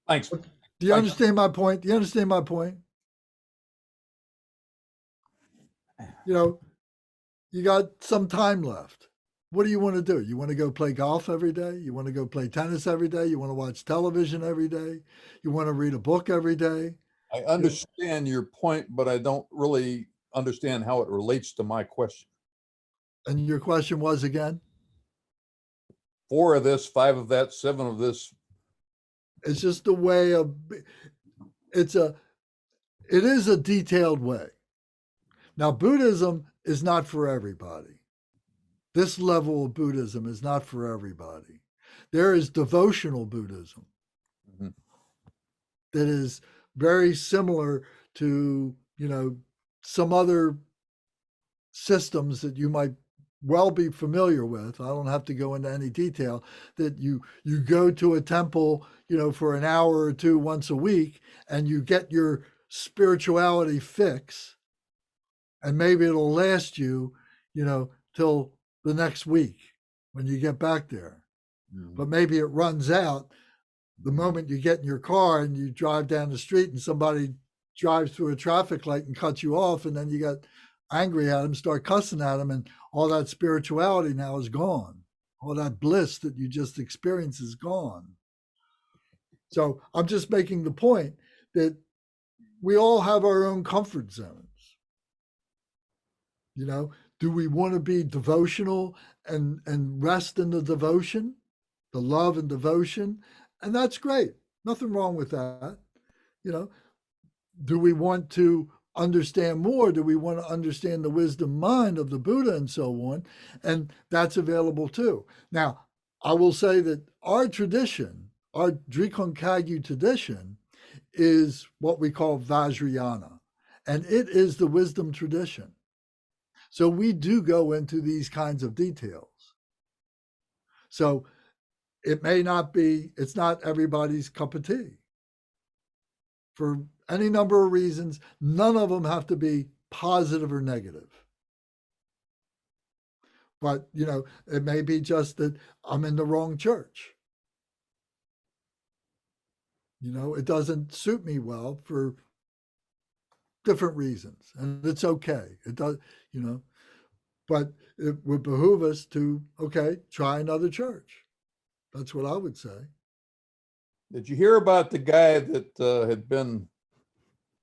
[SPEAKER 5] Thanks.
[SPEAKER 1] Do you understand my point? You got some time left. What do you want to do? You want to go play golf every day? You want to go play tennis every day? You want to watch television every day? You want to read a book every day?
[SPEAKER 5] I understand your point, but I don't really understand how it relates to my question.
[SPEAKER 1] And your question was again?
[SPEAKER 5] 4 of this, 5 of that, 7 of this.
[SPEAKER 1] It's just a way of, it's it is a detailed way. Now, Buddhism is not for everybody. This level of Buddhism is not for everybody. There is devotional Buddhism
[SPEAKER 5] Mhm.
[SPEAKER 1] that is very similar to, some other systems that you might well be familiar with. I don't have to go into any detail. That you go to a temple, for an hour or two once a week, and you get your spirituality fix, and maybe it'll last you, till the next week when you get back there.
[SPEAKER 5] Mhm.
[SPEAKER 1] But maybe it runs out the moment you get in your car and you drive down the street and somebody drives through a traffic light and cuts you off, and then you get angry at them, start cussing at them, and all that spirituality now is gone. All that bliss that you just experienced is gone. So I'm just making the point that we all have our own comfort zones. Do we want to be devotional and rest in the devotion, the love and devotion? And that's great. Nothing wrong with that. Do we want to understand more? Do we want to understand the wisdom mind of the Buddha and so on? And that's available too. Now, I will say that our tradition, our Drikung Kagyu tradition, is what we call Vajrayana, and it is the wisdom tradition. So we do go into these kinds of details. So it may not be, it's not everybody's cup of tea. For any number of reasons, none of them have to be positive or negative. But, it may be just that I'm in the wrong church. It doesn't suit me well for different reasons, and it's okay. It does, but it would behoove us to, try another church. That's what I would say.
[SPEAKER 5] Did you hear about the guy that had been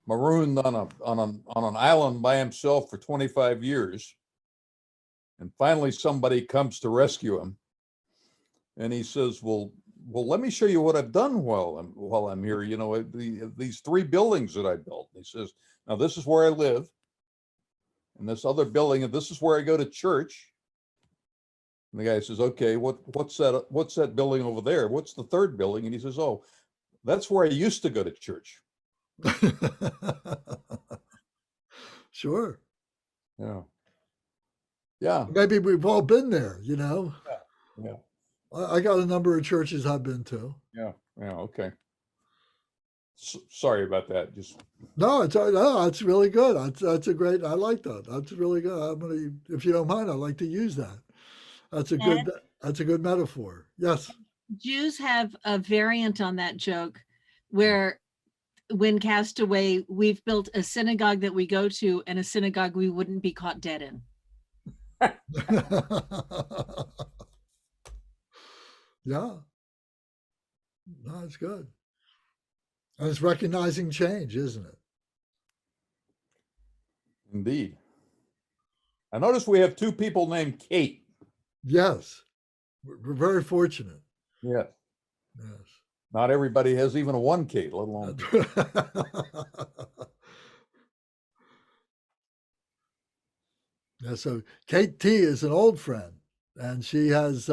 [SPEAKER 5] marooned on an island by himself for 25 years, and finally somebody comes to rescue him, and he says, "Well, let me show you what I've done while I'm here. These 3 buildings that I built." He says, "Now this is where I live, and this other building, and this is where I go to church." And the guy says, "Okay, what's that building over there? What's the 3rd building?" And he says, "Oh, that's where I used to go to church."
[SPEAKER 1] Sure.
[SPEAKER 5] Yeah. Yeah.
[SPEAKER 1] Maybe we've all been there,
[SPEAKER 5] Yeah.
[SPEAKER 1] I got a number of churches I've been to.
[SPEAKER 5] Yeah. Okay. Sorry about that.
[SPEAKER 1] No, it's really good. That's a great. I like that. That's really good. I'm gonna, if you don't mind, I'd like to use that. That's a good.
[SPEAKER 6] And
[SPEAKER 1] That's a good metaphor. Yes.
[SPEAKER 6] Jews have a variant on that joke where when cast away, we've built a synagogue that we go to and a synagogue we wouldn't be caught dead in.
[SPEAKER 1] Yeah. No, it's good. And it's recognizing change, isn't it?
[SPEAKER 5] Indeed. I notice we have 2 people named Kate.
[SPEAKER 1] Yes. We're very fortunate.
[SPEAKER 5] Yeah.
[SPEAKER 1] Yes.
[SPEAKER 5] Not everybody has even a 1 Kate, let alone. Yeah, so Kate T is an old friend, and she has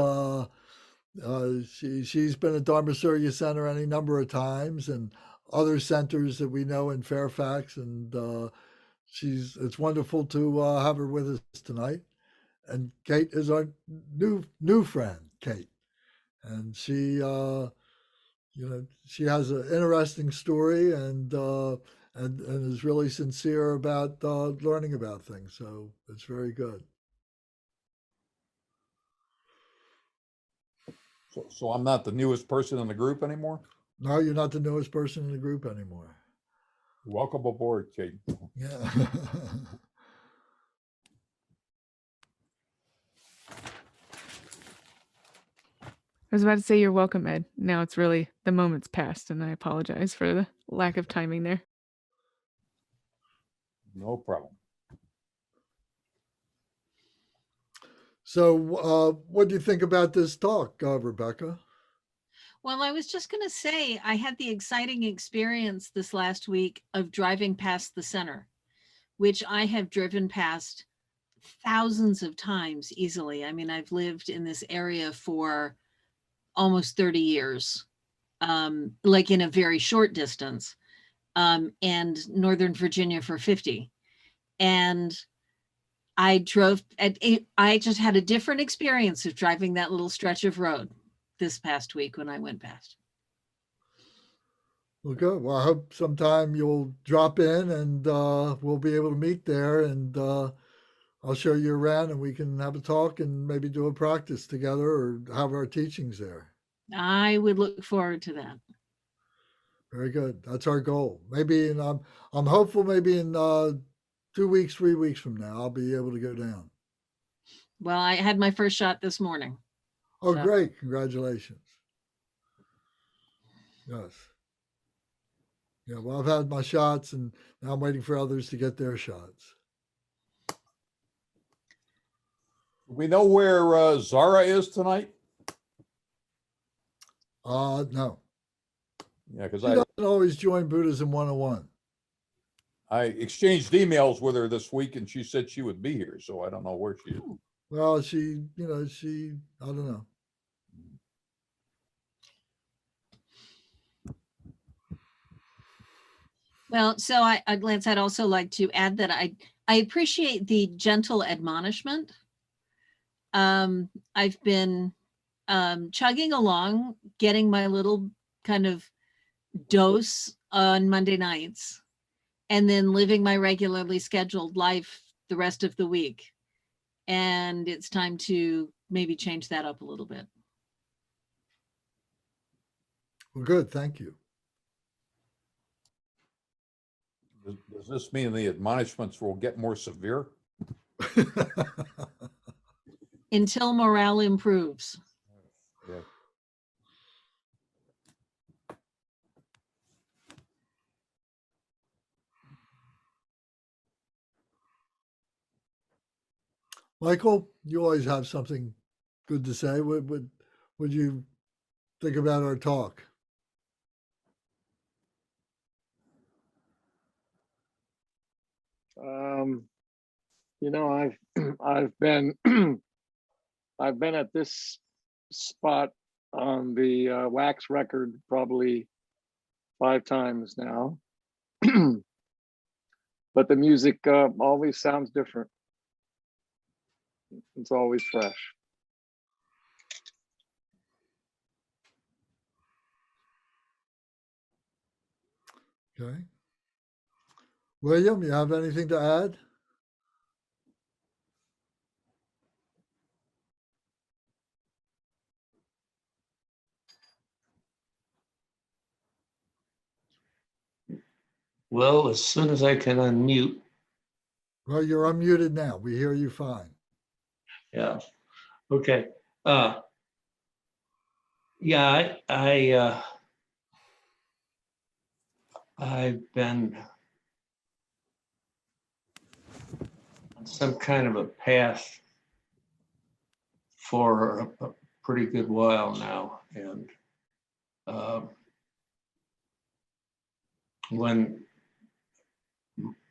[SPEAKER 5] she's been at Dharma Surya Center any number of times, and other centers that we know in Fairfax, and it's wonderful to have her with us tonight. And Kate is our new friend, Kate, and she she has an interesting story, and is really sincere about learning about things. So it's very good. So I'm not the newest person in the group anymore?
[SPEAKER 1] No, you're not the newest person in the group anymore.
[SPEAKER 5] Welcome aboard, Kate.
[SPEAKER 1] Yeah.
[SPEAKER 3] I was about to say you're welcome, Ed. Now it's really the moment's passed, and I apologize for the lack of timing there.
[SPEAKER 5] No problem.
[SPEAKER 1] So what do you think about this talk, Rebecca?
[SPEAKER 6] Well, I was just going to say, I had the exciting experience this last week of driving past the center, which I have driven past thousands of times easily. I mean, I've lived in this area for almost 30 years, like in a very short distance, and Northern Virginia for 50. And I just had a different experience of driving that little stretch of road this past week when I went past.
[SPEAKER 1] Well, good. Well, I hope sometime you'll drop in and we'll be able to meet there, and I'll show you around and we can have a talk and maybe do a practice together or have our teachings there.
[SPEAKER 6] I would look forward to that.
[SPEAKER 1] Very good. That's our goal. Maybe I'm hopeful maybe in 2 weeks, 3 weeks from now, I'll be able to go down.
[SPEAKER 6] Well, I had my first shot this morning.
[SPEAKER 1] Oh,
[SPEAKER 6] So-
[SPEAKER 1] great. Congratulations. Yes. Yeah, well, I've had my shots and now I'm waiting for others to get their shots.
[SPEAKER 5] We know where Zara is tonight?
[SPEAKER 1] No.
[SPEAKER 5] Yeah, because
[SPEAKER 1] She doesn't always join Buddhism 101.
[SPEAKER 5] I exchanged emails with her this week and she said she would be here, so I don't know where she is.
[SPEAKER 1] Well, she, I don't know.
[SPEAKER 6] Well, so Lance, I'd also like to add that I appreciate the gentle admonishment. I've been chugging along, getting my little kind of dose on Monday nights, and then living my regularly scheduled life the rest of the week. And it's time to maybe change that up a little bit.
[SPEAKER 1] Well, good. Thank you.
[SPEAKER 5] Does this mean the admonishments will get more severe?
[SPEAKER 6] Until morale improves.
[SPEAKER 5] Yeah.
[SPEAKER 1] Michael, you always have something good to say. What would you think about our talk?
[SPEAKER 4] I've been I've been at this spot on the wax record probably 5 times now, but the music always sounds different. It's always fresh.
[SPEAKER 1] Okay. William, you have anything to add?
[SPEAKER 7] Well, as soon as I can unmute.
[SPEAKER 1] Well, you're unmuted now. We hear you fine.
[SPEAKER 7] Yeah. Okay. Yeah, I've been on some kind of a path for a pretty good while now, and when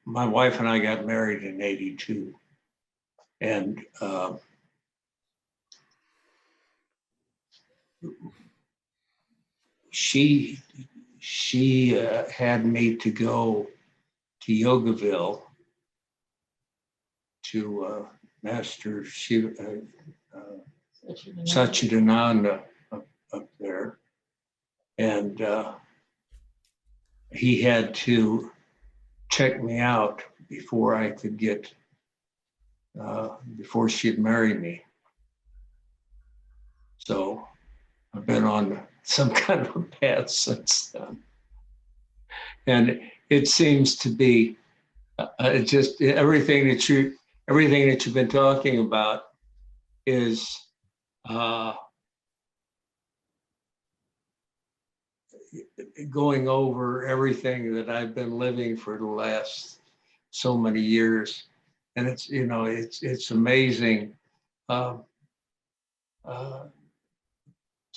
[SPEAKER 7] my wife and I got married in '82, and she had me to go to Yogaville to Master Satchidananda up there, and he had to check me out before I could get before she'd marry me. So I've been on some kind of a path since then, and it seems to be just everything that you've been talking about is going over everything that I've been living for the last so many years, and it's amazing.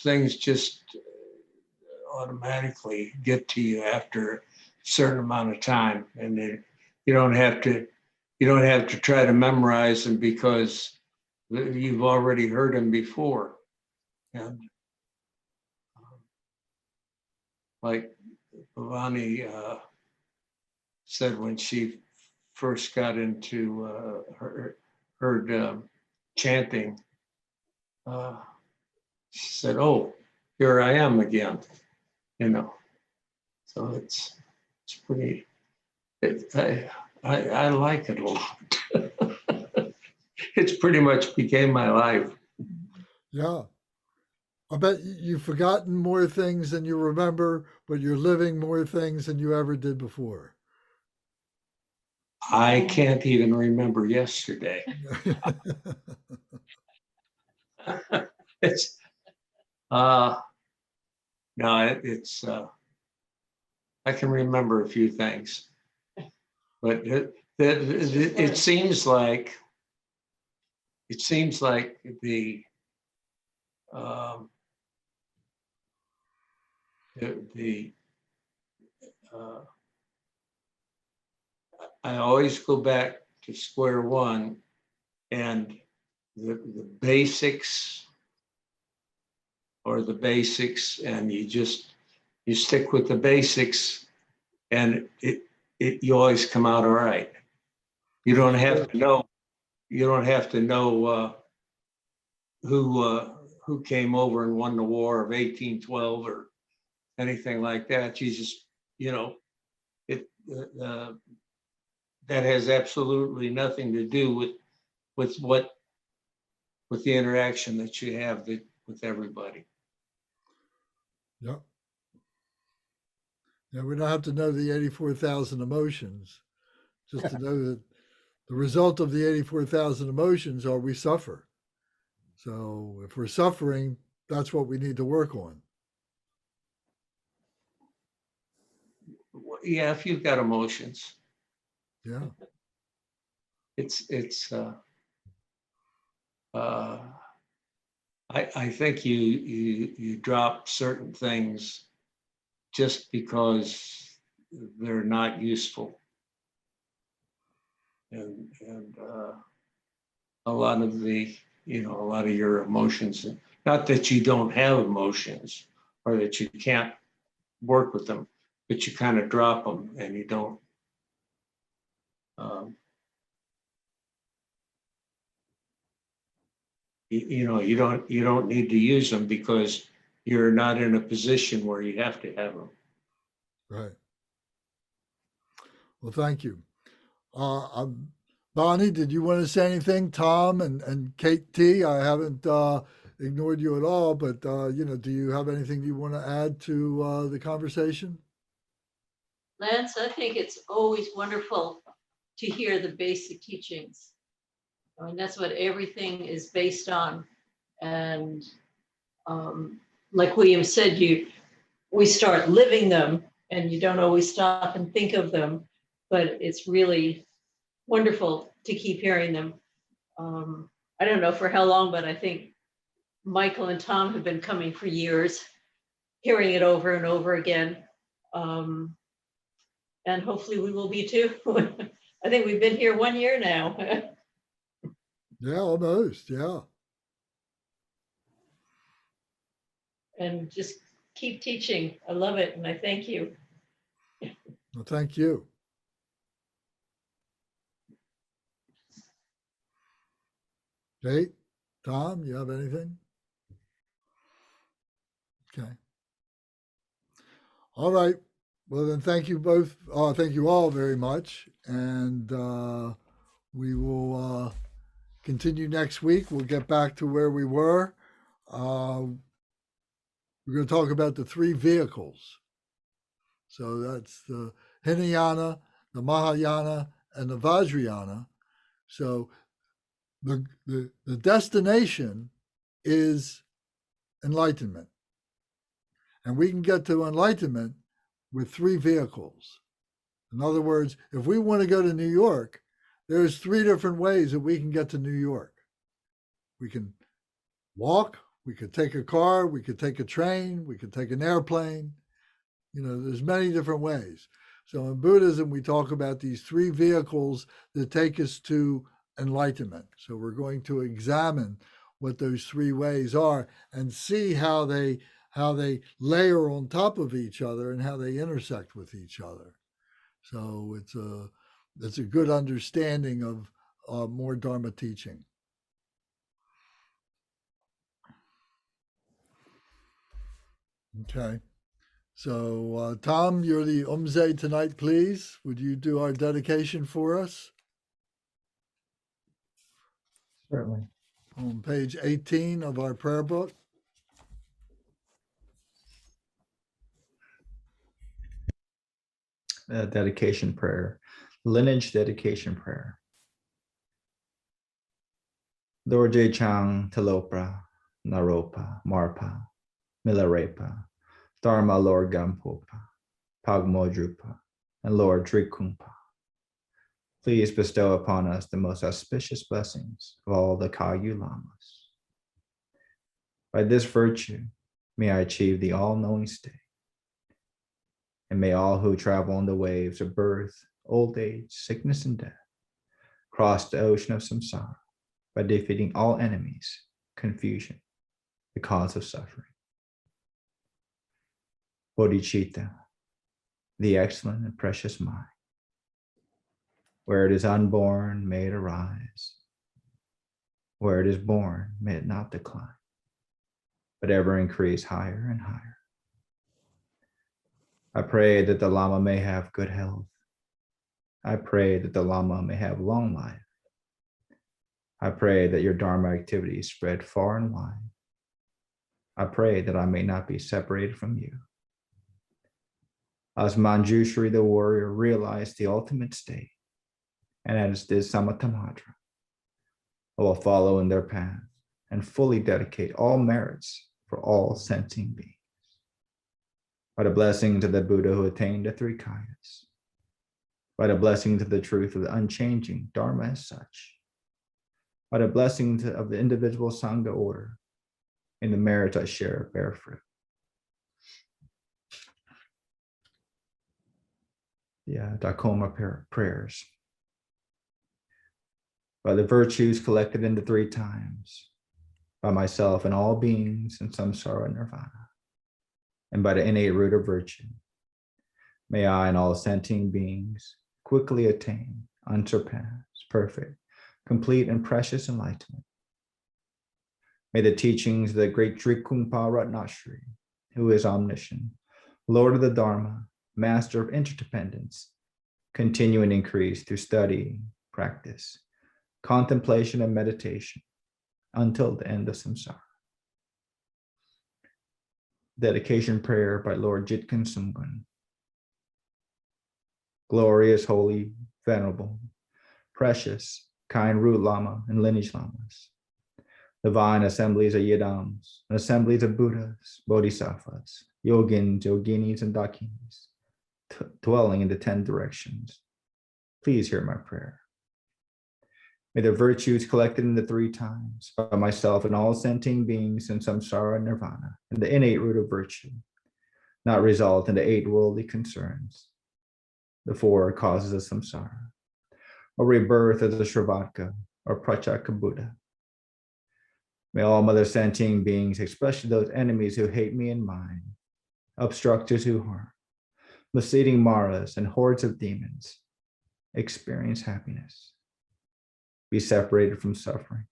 [SPEAKER 7] Things just automatically get to you after a certain amount of time, and then you don't have to try to memorize them because you've already heard them before. And like Bhavani said when she first got into heard chanting, she said, "Oh, here I am again," you know. So it's pretty. I like it a lot. It's pretty much became my life.
[SPEAKER 1] Yeah. I bet you've forgotten more things than you remember, but you're living more things than you ever did before.
[SPEAKER 7] I can't even remember yesterday. It's no, it's I can remember a few things, but it seems like the I always go back to square one, and the basics or the basics, and you stick with the basics, and you always come out all right. You don't have to know who came over and won the War of 1812 or anything like that. You just, it that has absolutely nothing to do with the interaction that you have with everybody.
[SPEAKER 1] Yep. Yeah, we don't have to know the 84,000 emotions, just to know that the result of the 84,000 emotions are we suffer. So if we're suffering, that's what we need to work on.
[SPEAKER 7] Yeah, if you've got emotions.
[SPEAKER 1] Yeah.
[SPEAKER 7] I think you drop certain things just because they're not useful, and a lot of your emotions, not that you don't have emotions or that you can't work with them, but you kind of drop them and you don't. You don't need to use them because you're not in a position where you have to have them.
[SPEAKER 1] Right. Well, thank you. Bonnie, did you want to say anything? Tom and Kate T, I haven't ignored you at all, but do you have anything you want to add to the conversation?
[SPEAKER 8] Lance, I think it's always wonderful to hear the basic teachings. I mean, that's what everything is based on. And like William said, we start living them and you don't always stop and think of them, but it's really wonderful to keep hearing them. I don't know for how long, but I think Michael and Tom have been coming for years, hearing it over and over again. And hopefully we will be too. I think we've been here 1 year now.
[SPEAKER 1] Yeah, almost. Yeah.
[SPEAKER 8] And just keep teaching. I love it. And I thank you.
[SPEAKER 1] Well, thank you. Kate, Tom, you have anything? Okay. All right. Well, then thank you both. Thank you all very much. And we will continue next week. We'll get back to where we were. We're going to talk about the three vehicles. So that's the Hinayana, the Mahayana, and the Vajrayana. So the destination is enlightenment. And we can get to enlightenment with three vehicles. In other words, if we want to go to New York, there's three different ways that we can get to New York. We can walk, we could take a car, we could take a train, we could take an airplane. There's many different ways. So in Buddhism, we talk about these three vehicles that take us to enlightenment. So we're going to examine what those three ways are and see how they layer on top of each other and how they intersect with each other. So it's a good understanding of more Dharma teaching. Okay. So, Tom, you're the Umze tonight, please. Would you do our dedication for us?
[SPEAKER 2] Certainly.
[SPEAKER 1] On page 18 of our prayer book.
[SPEAKER 2] Dedication prayer, lineage dedication prayer. Dorje Chang Talopra, Naropa, Marpa, Milarepa, Dharma Lord Gampopa, Pagmodrupa, and Lord Trikungpa. Please bestow upon us the most auspicious blessings of all the Kagyu Lamas. By this virtue, may I achieve the all-knowing state. And may all who travel on the waves of birth, old age, sickness, and death cross the ocean of samsara by defeating all enemies, confusion, the cause of suffering. Bodhicitta, the excellent and precious mind, where it is unborn, may it arise. Where it is born, may it not decline, but ever increase higher and higher. I pray that the Lama may have good health. I pray that the Lama may have long life. I pray that your Dharma activities spread far and wide. I pray that I may not be separated from you. As Manjushri the warrior realized the ultimate state, and as did Samattamatra, I will follow in their path and fully dedicate all merits for all sensing beings. By the blessing to the Buddha who attained the three kayas, by the blessing to the truth of the unchanging Dharma as such, by the blessing of the individual Sangha order, in the merits I share bear fruit. Dakoma prayers. By the virtues collected in the three times, by myself and all beings in samsara nirvana, and by the innate root of virtue, may I and all sentient beings quickly attain unsurpassed, perfect, complete, and precious enlightenment. May the teachings of the great Trikungpa Ratnashri, who is omniscient, Lord of the Dharma, Master of interdependence, continue and increase through study, practice, contemplation, and meditation until the end of samsara. Dedication prayer by Lord Jitkan Sumgun. Glorious, holy, venerable, precious, kind root Lama and lineage Lamas, divine assemblies of Yidams and assemblies of Buddhas, Bodhisattvas, Yogins, Yoginis, and Dakinis, dwelling in the 10 directions. Please hear my prayer. May the virtues collected in the three times by myself and all sentient beings in samsara and nirvana, and the innate root of virtue, not result in the 8 worldly concerns, the 4 causes of samsara, or rebirth as a Shravatka or Prachaka Buddha. May all mother sentient beings, especially those enemies who hate me and mine, obstructors who harm, misleading Maras and hordes of demons, experience happiness, be separated from suffering,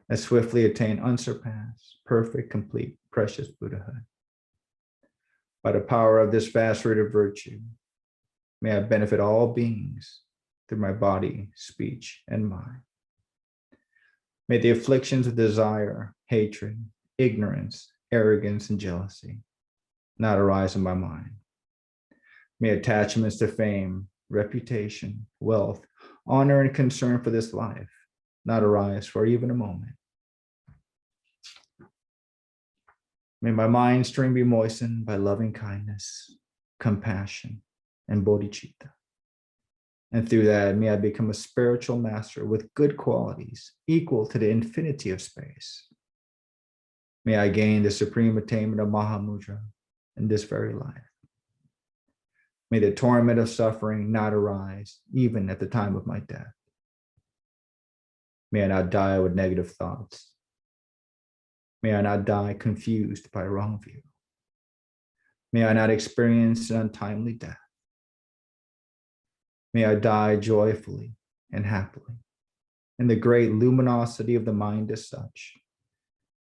[SPEAKER 2] and swiftly attain unsurpassed, perfect, complete, precious Buddhahood. By the power of this vast root of virtue, may I benefit all beings through my body, speech, and mind. May the afflictions of desire, hatred, ignorance, arrogance, and jealousy not arise in my mind. May attachments to fame, reputation, wealth, honor, and concern for this life not arise for even a moment. May my mind stream be moistened by loving kindness, compassion, and bodhicitta. And through that, may I become a spiritual master with good qualities equal to the infinity of space. May I gain the supreme attainment of Mahamudra in this very life. May the torment of suffering not arise even at the time of my death. May I not die with negative thoughts. May I not die confused by wrong view. May I not experience an untimely death. May I die joyfully and happily in the great luminosity of the mind as such,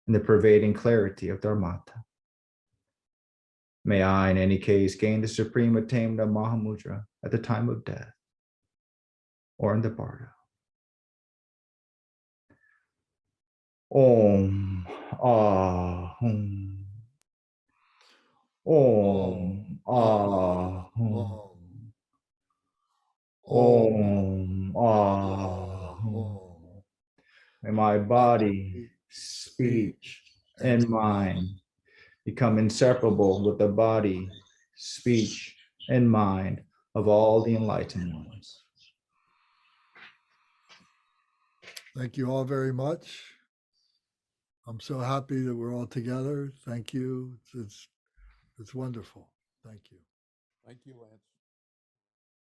[SPEAKER 2] in the pervading clarity of Dharmata. May I, in any case, gain the supreme attainment of Mahamudra at the time of death or in the bardo. Om Ahum. Om Ahum. Om Ahum. May my body, speech, and mind become inseparable with the body, speech, and mind of all the enlightened ones.
[SPEAKER 1] Thank you all very much. I'm so happy that we're all together. Thank you. It's wonderful. Thank you.
[SPEAKER 5] Thank you, Lance.